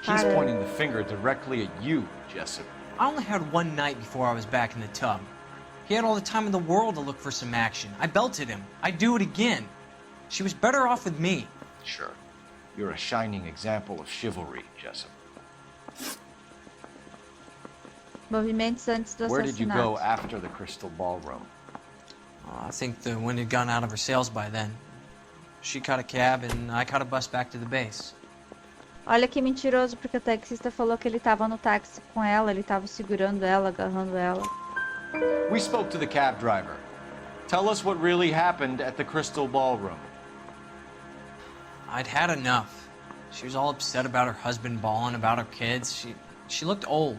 Speaker 6: He's pointing the finger directly at you, Jessup.
Speaker 2: I only had one night before I was back in the tub. He had all the time in the world to look for some action. I belted him. I'd do it again. She was better off with me.
Speaker 6: Sure. You're a shining example of chivalry, Jessup.
Speaker 1: Movimentos antes do assassinato.
Speaker 6: Where did you go after the Crystal Ballroom?
Speaker 2: I think the wind had gone out of her sails by then. She caught a cab and I caught a bus back to the base.
Speaker 1: Olha que mentiroso, porque o taxista falou que ele tava no táxi com ela, ele tava segurando ela, agarrando ela.
Speaker 6: We spoke to the cab driver. Tell us what really happened at the Crystal Ballroom.
Speaker 2: I'd had enough. She was all upset about her husband bawling about her kids. She looked old.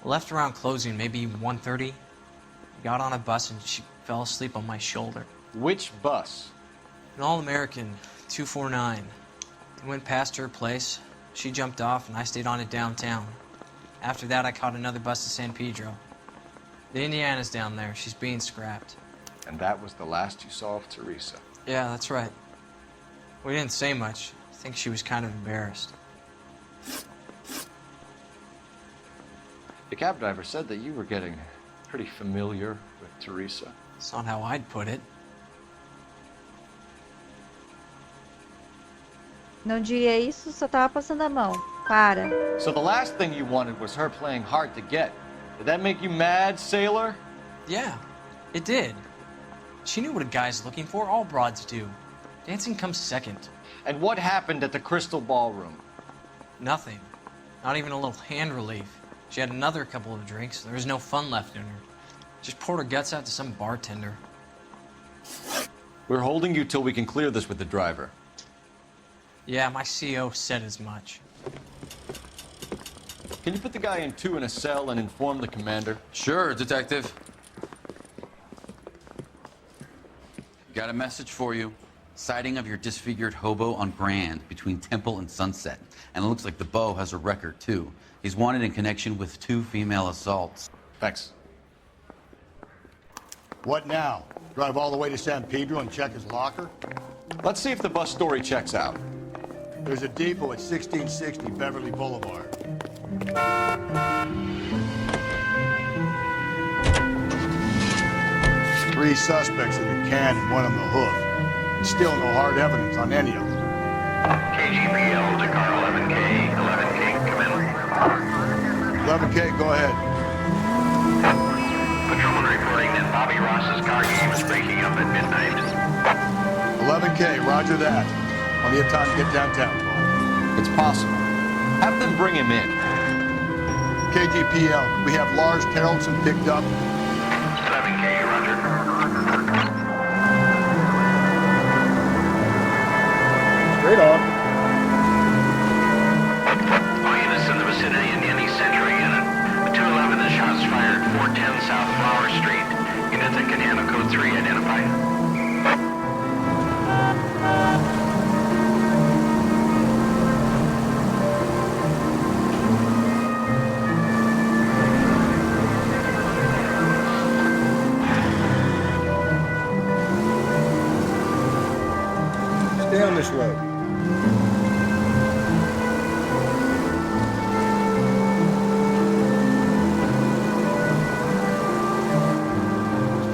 Speaker 2: Left around closing, maybe 1:30. Got on a bus and she fell asleep on my shoulder.
Speaker 6: Which bus?
Speaker 2: An all-American 249. I went past her place. She jumped off and I stayed on it downtown. After that, I caught another bus to San Pedro. The Indiana's down there. She's being scrapped.
Speaker 6: And that was the last you saw of Teresa?
Speaker 2: Yeah, that's right. We didn't say much. I think she was kind of embarrassed.
Speaker 6: The cab driver said that you were getting pretty familiar with Teresa.
Speaker 2: That's not how I'd put it.
Speaker 1: Não diria isso, só tava passando a mão. Para.
Speaker 6: So the last thing you wanted was her playing hard to get. Did that make you mad, sailor?
Speaker 2: Yeah, it did. She knew what a guy's looking for. All broads do. Dancing comes second.
Speaker 6: And what happened at the Crystal Ballroom?
Speaker 2: Nothing. Not even a little hand relief. She had another couple of drinks. There was no fun left in her. Just poured her guts out to some bartender.
Speaker 6: We're holding you till we can clear this with the driver.
Speaker 2: Yeah, my CO said as much.
Speaker 6: Can you put the guy in 2 in a cell and inform the commander?
Speaker 4: Sure, Detective. Got a message for you. Sighting of your disfigured hobo on Grand between Temple and Sunset. And it looks like the beau has a record, too. He's wanted in connection with 2 female assaults.
Speaker 6: Thanks.
Speaker 7: What now? Drive all the way to San Pedro and check his locker?
Speaker 6: Let's see if the bus story checks out.
Speaker 7: There's a depot at 1660 Beverly Boulevard. Three suspects in the can and one on the hoof. And still no hard evidence on any of them.
Speaker 12: KGPL to car 11K. 11K, come in.
Speaker 7: 11K, go ahead.
Speaker 12: Patrolman reporting that Bobby Ross's car game is breaking up at midnight.
Speaker 7: 11K, roger that. Plenty of time to get downtown, Cole.
Speaker 6: It's possible. Have them bring him in.
Speaker 7: KGPL, we have Lars Terrellson picked up.
Speaker 12: 11K, roger.
Speaker 7: Straight on.
Speaker 12: All units in the vicinity in any Century unit. 211 and shots fired, 410 South Flower Street. Units that can handle code 3 identified.
Speaker 7: Stay on this road.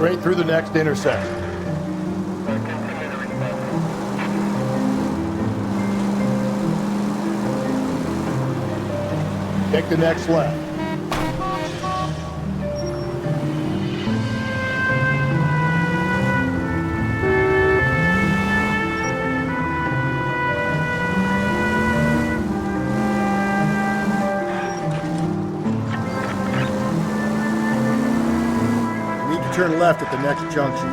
Speaker 8: Straight through the next intersection. Take the next left. You need to turn left at the next junction.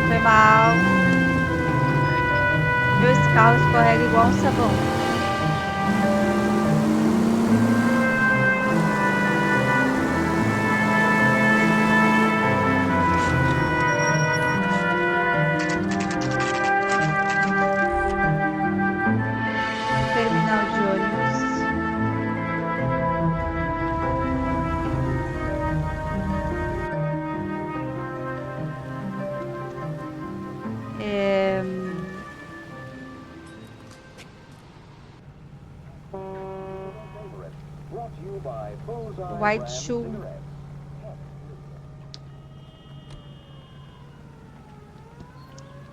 Speaker 1: Foi mal. Esse carro escorrega igual um sabão. Terminal de ônibus. White shoe.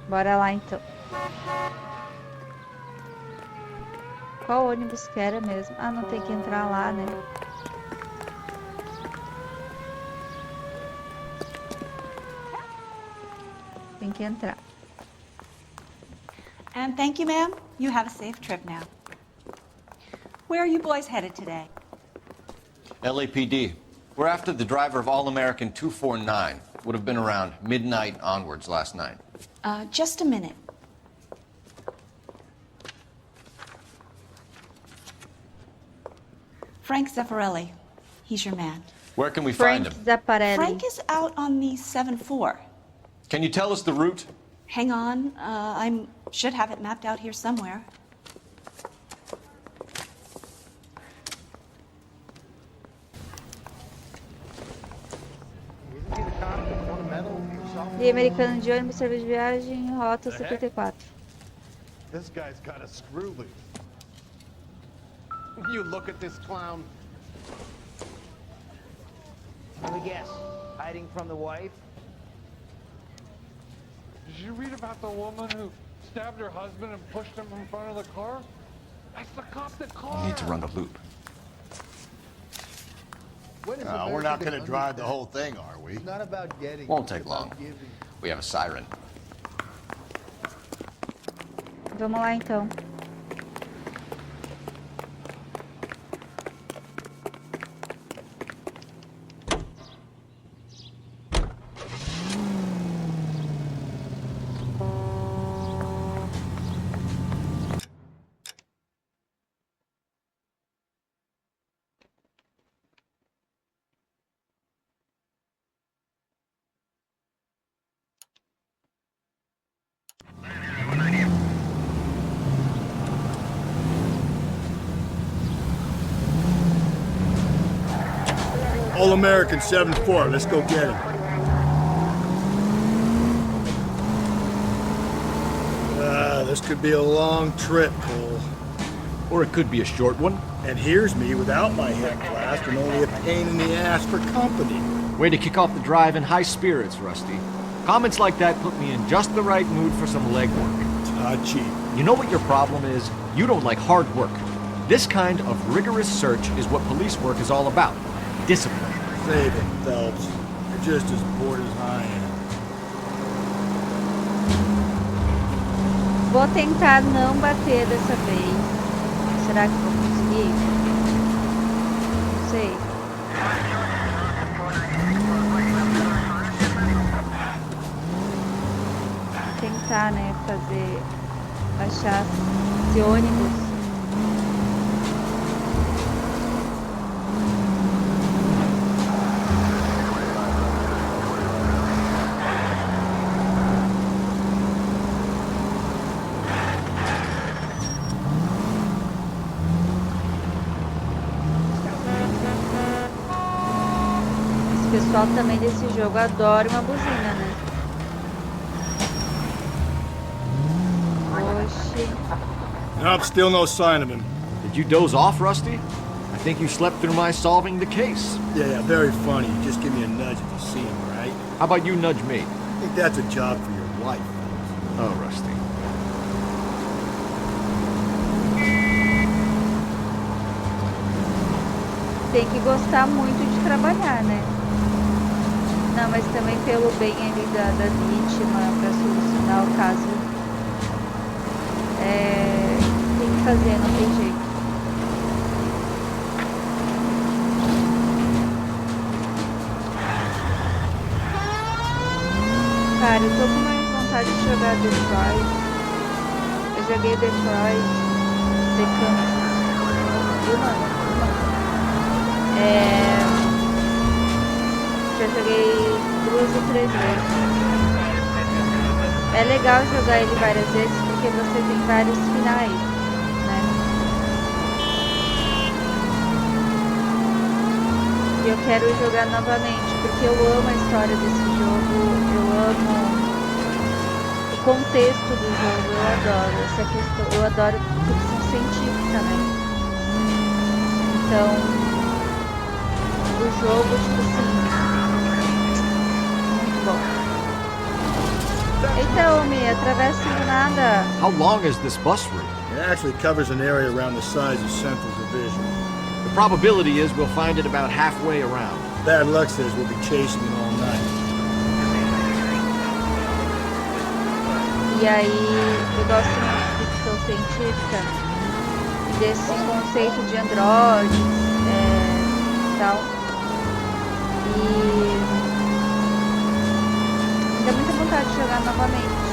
Speaker 1: Bora lá então. Qual ônibus que era mesmo? Ah, não tem que entrar lá, né? Tem que entrar.
Speaker 5: And thank you, ma'am. You have a safe trip now. Where are you boys headed today?
Speaker 6: LAPD. We're after the driver of All-American 249. Would have been around midnight onwards last night.
Speaker 5: Just a minute. Frank Zaffarelli. He's your man.
Speaker 6: Where can we find him?
Speaker 1: Zaffarelli.
Speaker 5: Frank is out on the 7-4.
Speaker 6: Can you tell us the route?
Speaker 5: Hang on. I should have it mapped out here somewhere.
Speaker 1: E americano de ônibus, serviço de viagem, rota 74.
Speaker 7: This guy's got a screw loose. You look at this clown.
Speaker 22: Let me guess. Hiding from the wife?
Speaker 11: Did you read about the woman who stabbed her husband and pushed him in front of the car? That's the cop that called
Speaker 6: We need to run the loop.
Speaker 7: We're not going to drive the whole thing, are we?
Speaker 22: It's not about getting.
Speaker 6: Won't take long. We have a siren.
Speaker 1: Vamos lá então.
Speaker 8: All-American 7-4, let's go get him. This could be a long trip, Cole. Or it could be a short one. And here's me without my head blast and only a pain in the ass for company. Way to kick off the drive in high spirits, Rusty. Comments like that put me in just the right mood for some legwork. Cheap. You know what your problem is? You don't like hard work. This kind of rigorous search is what police work is all about. Discipline. Save it, Phelps. You're just as bored as I am.
Speaker 1: Vou tentar não bater dessa vez. Será que vou conseguir? Não sei. Vou tentar, né, achar esse ônibus. O pessoal também desse jogo adora uma buzina, né? Oxi.
Speaker 8: Nope, still no sign of him.
Speaker 13: Did you doze off, Rusty? I think you slept through my solving the case.
Speaker 8: Yeah, very funny. Just give me a nudge if you see him, right?
Speaker 13: How about you nudge me?
Speaker 8: I think that's a job for your wife.
Speaker 13: Oh, Rusty.
Speaker 1: Tem que gostar muito de trabalhar, né? Não, mas também pelo bem ali da vítima, para solucionar o caso. Tem que fazer, não tem jeito. Cara, eu tô com mais vontade de jogar Detroit. Eu joguei Detroit, Become. Já joguei 2 ou 3 vezes. É legal jogar ele várias vezes porque você tem vários finais, né? E eu quero jogar novamente porque eu amo a história desse jogo, eu amo o contexto do jogo, eu adoro essa questão, eu adoro ficção científica, né? Então, o jogo, tipo assim, muito bom. Eita, homem, atravessa do nada.
Speaker 13: How long is this bus route?
Speaker 8: It actually covers an area around the size of Central Division.
Speaker 13: The probability is we'll find it about halfway around.
Speaker 8: Bad luck says we'll be chasing it all night.
Speaker 1: E aí, eu gosto muito de ficção científica, desse conceito de androides e tal. E me dá muita vontade de jogar novamente.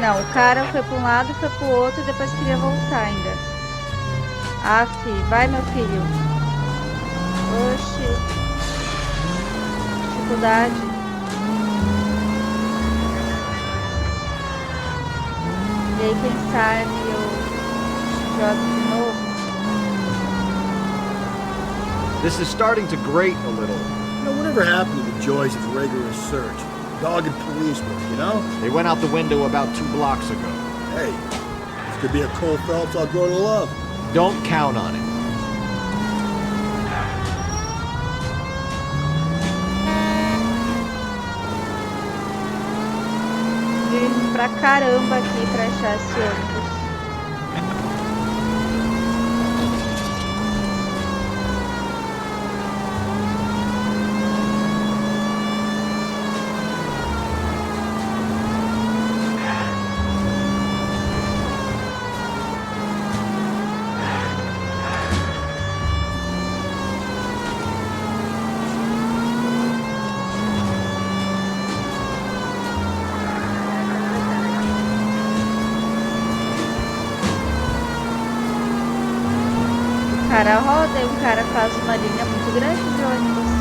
Speaker 1: Não, o cara foi para um lado, foi para o outro e depois queria voltar ainda. Aff, vai meu filho. Oxi. Dificuldade. E aí quem sabe eu jogo de novo.
Speaker 13: This is starting to grate a little.
Speaker 8: You know, whatever happened to the joys of rigorous search? Dogged police work, you know?
Speaker 13: They went out the window about 2 blocks ago.
Speaker 8: Hey, this could be a Cole Phelps I'll grow to love.
Speaker 13: Don't count on it.
Speaker 1: Dirigindo pra caramba aqui pra achar esse ônibus. O cara roda e o cara faz uma linha muito grande de ônibus.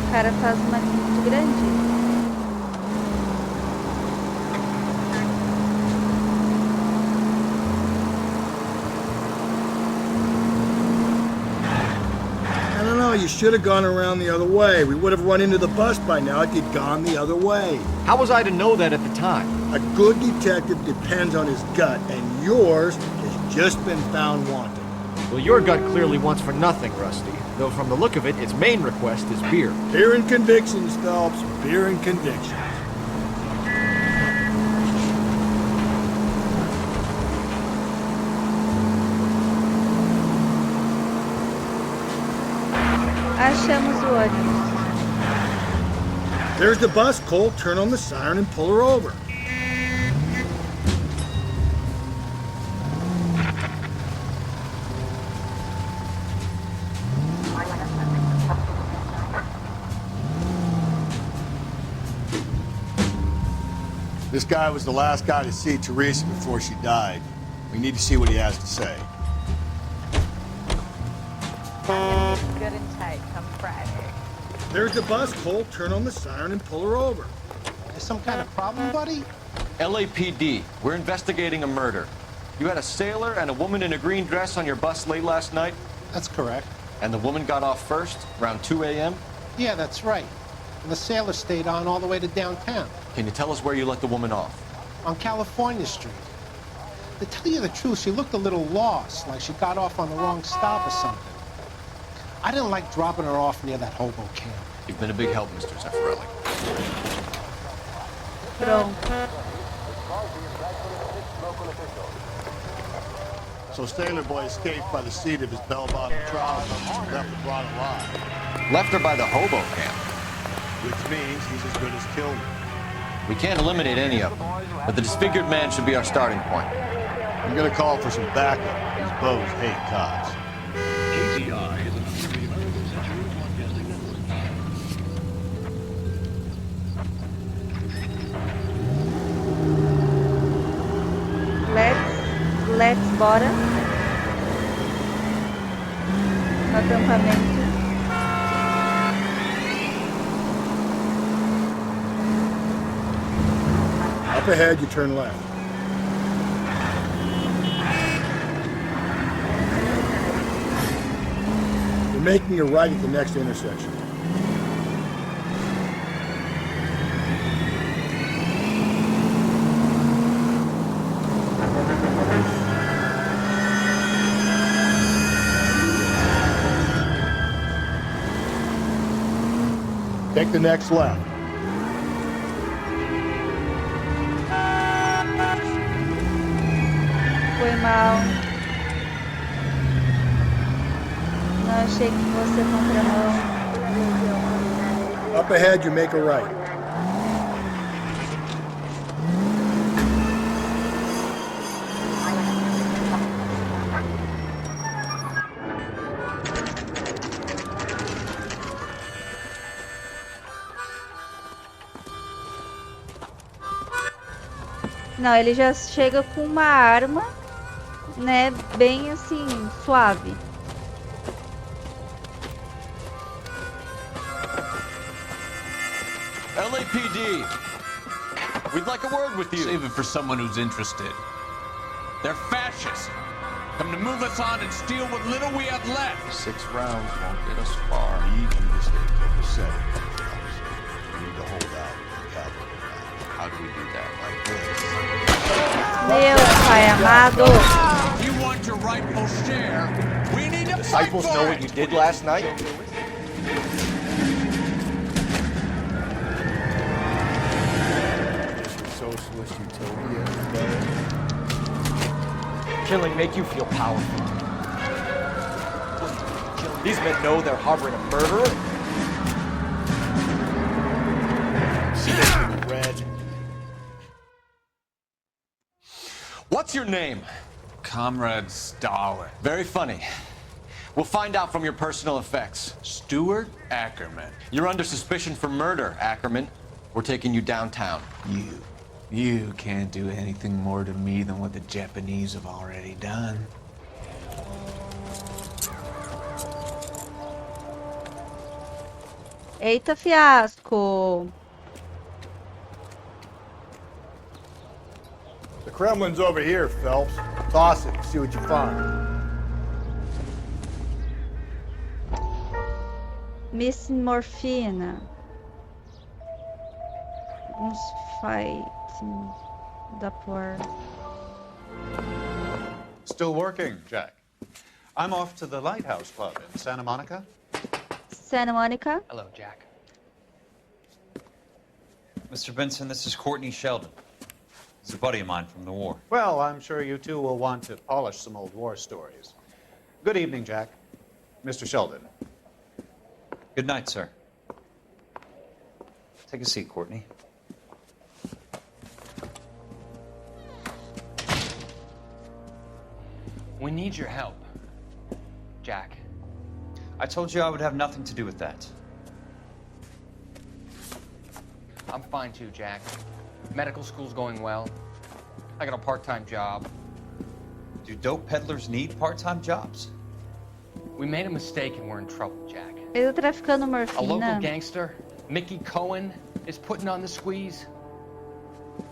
Speaker 1: O cara faz uma linha muito grande.
Speaker 8: You should have gone around the other way. We would have run into the bus by now if you'd gone the other way.
Speaker 13: How was I to know that at the time?
Speaker 8: A good detective depends on his gut, and yours has just been found wanting.
Speaker 13: Well, your gut clearly wants for nothing, Rusty. Though from the look of it, its main request is beer.
Speaker 8: Beer and convictions, Phelps. Beer and convictions.
Speaker 1: Achamos o ônibus.
Speaker 8: There's the bus, Cole. Turn on the siren and pull her over.
Speaker 7: This guy was the last guy to see Teresa before she died. We need to see what he has to say.
Speaker 15: Good and tight come Friday.
Speaker 8: There's the bus, Cole. Turn on the siren and pull her over.
Speaker 3: There's some kind of problem, buddy?
Speaker 6: LAPD, we're investigating a murder. You had a sailor and a woman in a green dress on your bus late last night?
Speaker 7: That's correct.
Speaker 6: And the woman got off first, around 2 a.m.?
Speaker 7: Yeah, that's right. And the sailor stayed on all the way to downtown.
Speaker 6: Can you tell us where you let the woman off?
Speaker 7: On California Street. To tell you the truth, she looked a little lost, like she got off on the wrong stop or something. I didn't like dropping her off near that hobo camp.
Speaker 6: You've been a big help, Mr. Zeffirelli.
Speaker 1: Pronto.
Speaker 7: So Sailor Boy escaped by the seat of his bell-bottom trousers and left the brought alive.
Speaker 6: Left her by the hobo camp.
Speaker 7: Which means he's as good as killed her.
Speaker 6: We can't eliminate any of them, but the disfigured man should be our starting point.
Speaker 7: I'm gonna call for some backup. These bows hate cops.
Speaker 1: Let's bora. No acampamento.
Speaker 8: Up ahead, you turn left. You're making a right at the next intersection. Take the next left.
Speaker 1: Foi mal. Não achei que fosse contramão.
Speaker 8: Up ahead, you make a right.
Speaker 1: Não, ele já chega com uma arma, né, bem assim, suave.
Speaker 4: LAPD, we'd like a word with you. Save it for someone who's interested. They're fascists. Come to move us on and steal what little we have left.
Speaker 6: 6 rounds won't get us far.
Speaker 7: We need you to stay copacetic. We need to hold out and gather around.
Speaker 4: How do we do that? Like this.
Speaker 1: Meu pai amado.
Speaker 4: You want your rightful share. We need to
Speaker 6: Disciples
Speaker 4: fight for
Speaker 6: know
Speaker 4: it.
Speaker 6: what you did last night?
Speaker 8: Socialist utopia.
Speaker 13: Killing make you feel powerful. These men know they're harboring a murderer.
Speaker 8: See this in red.
Speaker 6: What's your name?
Speaker 4: Comrade Stalin.
Speaker 6: Very funny. We'll find out from your personal effects.
Speaker 4: Stuart Ackerman.
Speaker 6: You're under suspicion for murder, Ackerman. We're taking you downtown.
Speaker 4: You can't do anything more to me than what the Japanese have already done.
Speaker 1: Eita fiasco.
Speaker 8: The Kremlin's over here, Phelps. Toss it, see what you find.
Speaker 1: Miss Morfina. Uns fighting da porra.
Speaker 14: Still working, Jack. I'm off to the Lighthouse Club in Santa Monica.
Speaker 1: Santa Monica.
Speaker 16: Hello, Jack. Mr. Benson, this is Courtney Sheldon. He's a buddy of mine from the war.
Speaker 14: Well, I'm sure you two will want to polish some old war stories. Good evening, Jack. Mr. Sheldon.
Speaker 16: Good night, sir. Take a seat, Courtney.
Speaker 22: We need your help, Jack.
Speaker 16: I told you I would have nothing to do with that.
Speaker 22: I'm fine too, Jack. Medical school's going well. I got a part-time job.
Speaker 16: Do dope peddlers need part-time jobs?
Speaker 22: We made a mistake and we're in trouble, Jack.
Speaker 1: Ele tá traficando
Speaker 22: A local
Speaker 1: morfina.
Speaker 22: gangster, Mickey Cohen, is putting on the squeeze.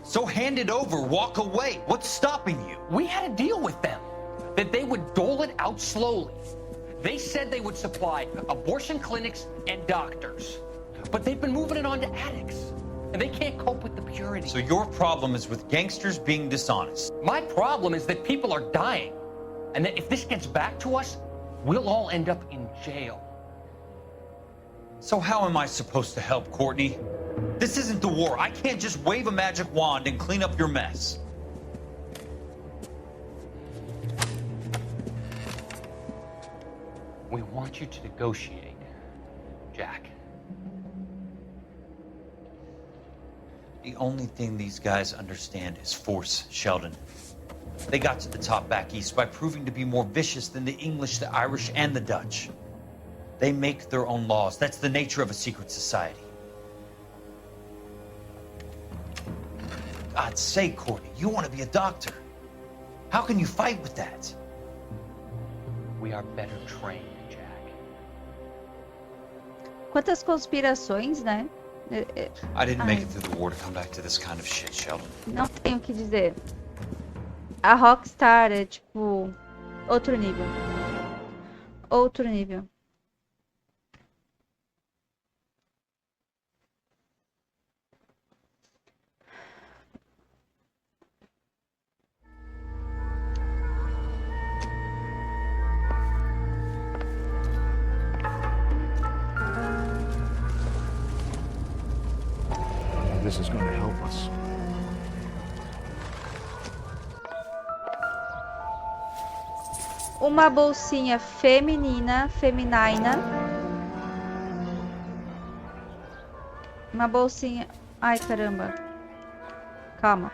Speaker 16: So hand it over, walk away. What's stopping you?
Speaker 22: We had a deal with them that they would dole it out slowly. They said they would supply abortion clinics and doctors. But they've been moving it on to addicts. And they can't cope with the purity.
Speaker 16: So your problem is with gangsters being dishonest.
Speaker 22: My problem is that people are dying. And that if this gets back to us, we'll all end up in jail.
Speaker 16: So how am I supposed to help, Courtney? This isn't the war. I can't just wave a magic wand and clean up your mess.
Speaker 22: We want you to negotiate, Jack.
Speaker 16: The only thing these guys understand is force, Sheldon. They got to the top back east by proving to be more vicious than the English, the Irish, and the Dutch. They make their own laws. That's the nature of a secret society. God's sake, Courtney, you want to be a doctor. How can you fight with that?
Speaker 22: We are better trained, Jack.
Speaker 1: Quantas conspirações, né?
Speaker 16: I didn't make it through the war to come back to this kind of shit, Sheldon.
Speaker 1: Não tenho o que dizer. A Rockstar é tipo outro nível. Outro nível.
Speaker 8: This is going to help us.
Speaker 1: Uma bolsinha feminina. Uma bolsinha... Ai, caramba. Calma.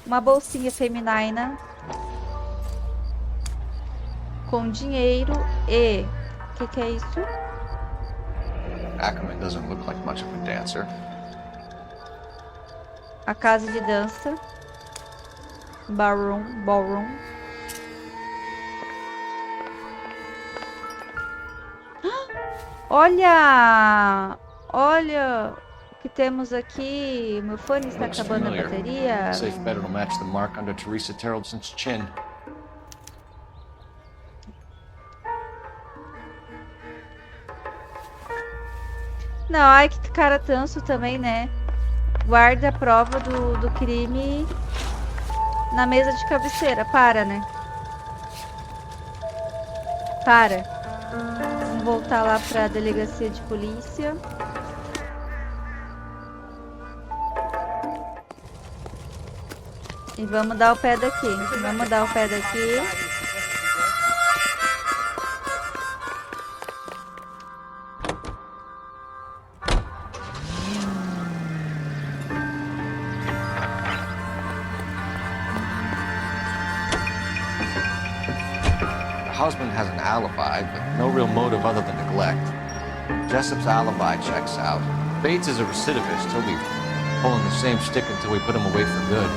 Speaker 1: Uma bolsinha feminina. Com dinheiro e... O que é isso?
Speaker 6: Ackerman doesn't look like much of a dancer.
Speaker 1: A casa de dança. Ballroom. Olha! Olha o que temos aqui. Meu fone está acabando a bateria.
Speaker 6: Safe bet it'll match the mark under Teresa Terrelson's chin.
Speaker 1: Não, ai que cara tanso também, né? Guarda a prova do crime na mesa de cabeceira. Para, né? Para. Vamos voltar lá pra delegacia de polícia. E vamos dar o pé daqui.
Speaker 6: The husband has an alibi, but no real motive other than neglect. Jessup's alibi checks out. Bates is a recidivist. He'll be pulling the same stick until we put him away for good.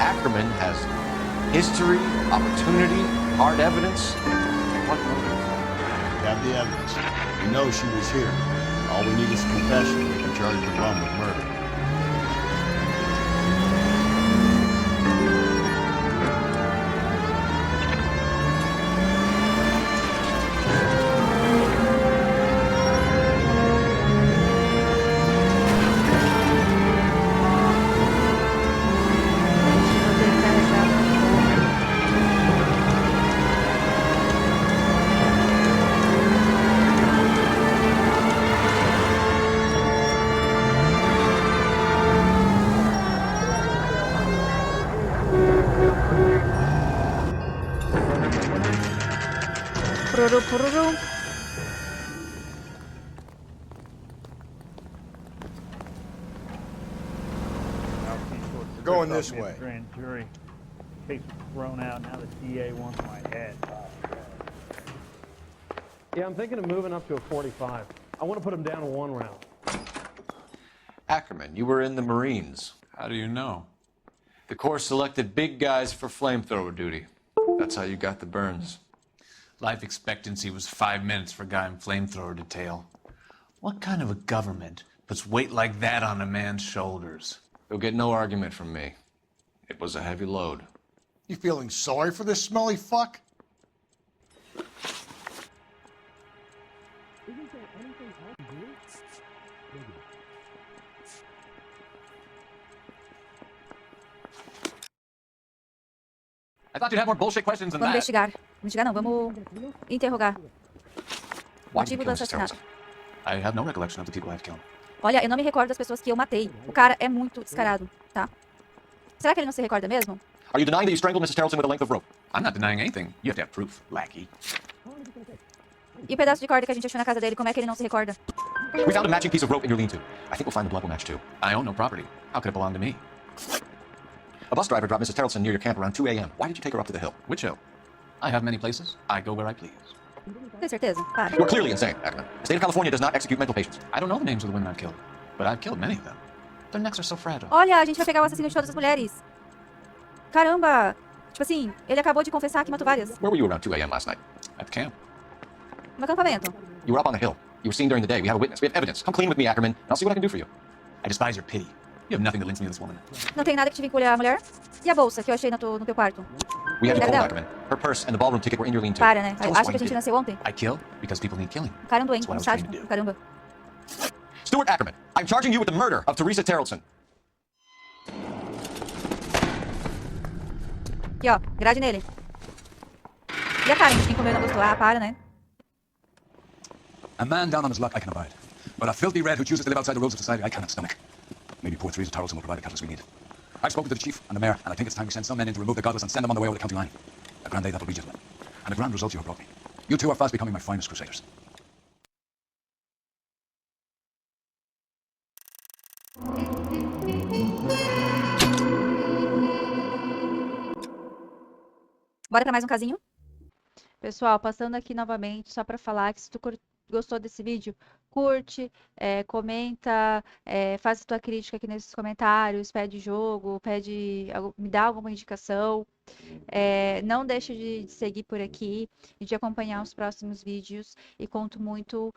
Speaker 6: Ackerman has history, opportunity, hard evidence. What motive?
Speaker 8: We have the evidence. We know she was here. All we need is a confession. We can charge the bum with murder. Going this way.
Speaker 19: Grand jury. Case was thrown out. Now the DA wants my head.
Speaker 20: Yeah, I'm thinking of moving up to a 45. I want to put him down to 1 round.
Speaker 6: Ackerman, you were in the Marines.
Speaker 9: How do you know?
Speaker 6: The Corps selected big guys for flamethrower duty. That's how you got the burns.
Speaker 9: Life expectancy was 5 minutes for a guy in flamethrower detail. What kind of a government puts weight like that on a man's shoulders?
Speaker 6: You'll get no argument from me. It was a heavy load.
Speaker 8: You feeling sorry for this smelly fuck?
Speaker 14: I thought you'd have more bullshit questions than
Speaker 17: Vamos
Speaker 14: that.
Speaker 17: investigar. Investigar não, vamos interrogar.
Speaker 14: Why did you
Speaker 17: Motivo do
Speaker 14: kill Mrs.
Speaker 17: assassinato.
Speaker 14: Tarleton? I have no recollection of the people I've killed.
Speaker 17: Olha, eu não me recordo das pessoas que eu matei. O cara é muito descarado, tá? Será que ele não se recorda mesmo?
Speaker 14: Are you denying that you strangled Mrs. Tarleton with a length of rope? I'm not denying anything. You have to have proof, lackey.
Speaker 17: E o pedaço de corda que a gente achou na casa dele, como é que ele não se recorda?
Speaker 14: We found a matching piece of rope in your lean-to. I think we'll find the blood will match too. I own no property. How could it belong to me? A bus driver dropped Mrs. Tarleton near your camp around 2 a.m. Why did you take her up to the hill? Which hill? I have many places. I go where I please.
Speaker 17: Tem certeza? Para.
Speaker 14: You're clearly insane, Ackerman. The state of California does not execute mental patients. I don't know the names of the women I've killed, but I've killed many of them. Their necks are so fragile.
Speaker 17: Olha, a gente vai pegar o assassino de todas as mulheres. Caramba! Tipo assim, ele acabou de confessar que matou várias.
Speaker 14: Where were you around 2 a.m. last night? At the camp.
Speaker 17: No acampamento.
Speaker 14: You were up on the hill. You were seen during the day. We have a witness. We have evidence. Come clean with me, Ackerman, and I'll see what I can do for you. I despise your pity. You have nothing that links me to this woman.
Speaker 17: Não tem nada que te vincule à mulher? E a bolsa que eu achei no teu quarto?
Speaker 14: We have you
Speaker 17: Mulher
Speaker 14: cold,
Speaker 17: dela?
Speaker 14: Ackerman. Her purse and the ballroom ticket were in your lean-to.
Speaker 17: Para, né?
Speaker 14: Tell us
Speaker 17: Acho
Speaker 14: why
Speaker 17: que a
Speaker 14: you
Speaker 17: gente
Speaker 14: did it.
Speaker 17: nasceu ontem.
Speaker 14: I kill because people need killing.
Speaker 17: O cara é um doente,
Speaker 14: That's what
Speaker 17: um
Speaker 14: I was trained
Speaker 17: sádico.
Speaker 14: to do.
Speaker 17: Caramba.
Speaker 14: Stuart Ackerman, I'm charging you with the murder of Teresa Tarleton.
Speaker 17: Aqui, ó. Grade nele. E a carne de quem comeu e não gostou? Ah, para, né?
Speaker 18: A man down on his luck I can abide. But a filthy red who chooses to live outside the rules of society I cannot stomach. Maybe poor Teresa Tarleton will provide the catalyst we need. I've spoken to the chief and the mayor, and I think it's time we send some men in to remove the godless and send them on the way over the county line. A grand day that will be, gentlemen. And a grand result you have brought me. You two are fast becoming my finest crusaders.
Speaker 17: Bora pra mais um casinho?
Speaker 1: Pessoal, passando aqui novamente, só para falar que se tu gostou desse vídeo, curte, comenta, faz a tua crítica aqui nesses comentários, pede jogo, me dá alguma indicação. Não deixe de seguir por aqui e de acompanhar os próximos vídeos. E conto muito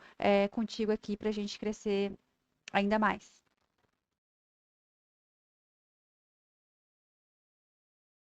Speaker 1: contigo aqui pra gente crescer ainda mais.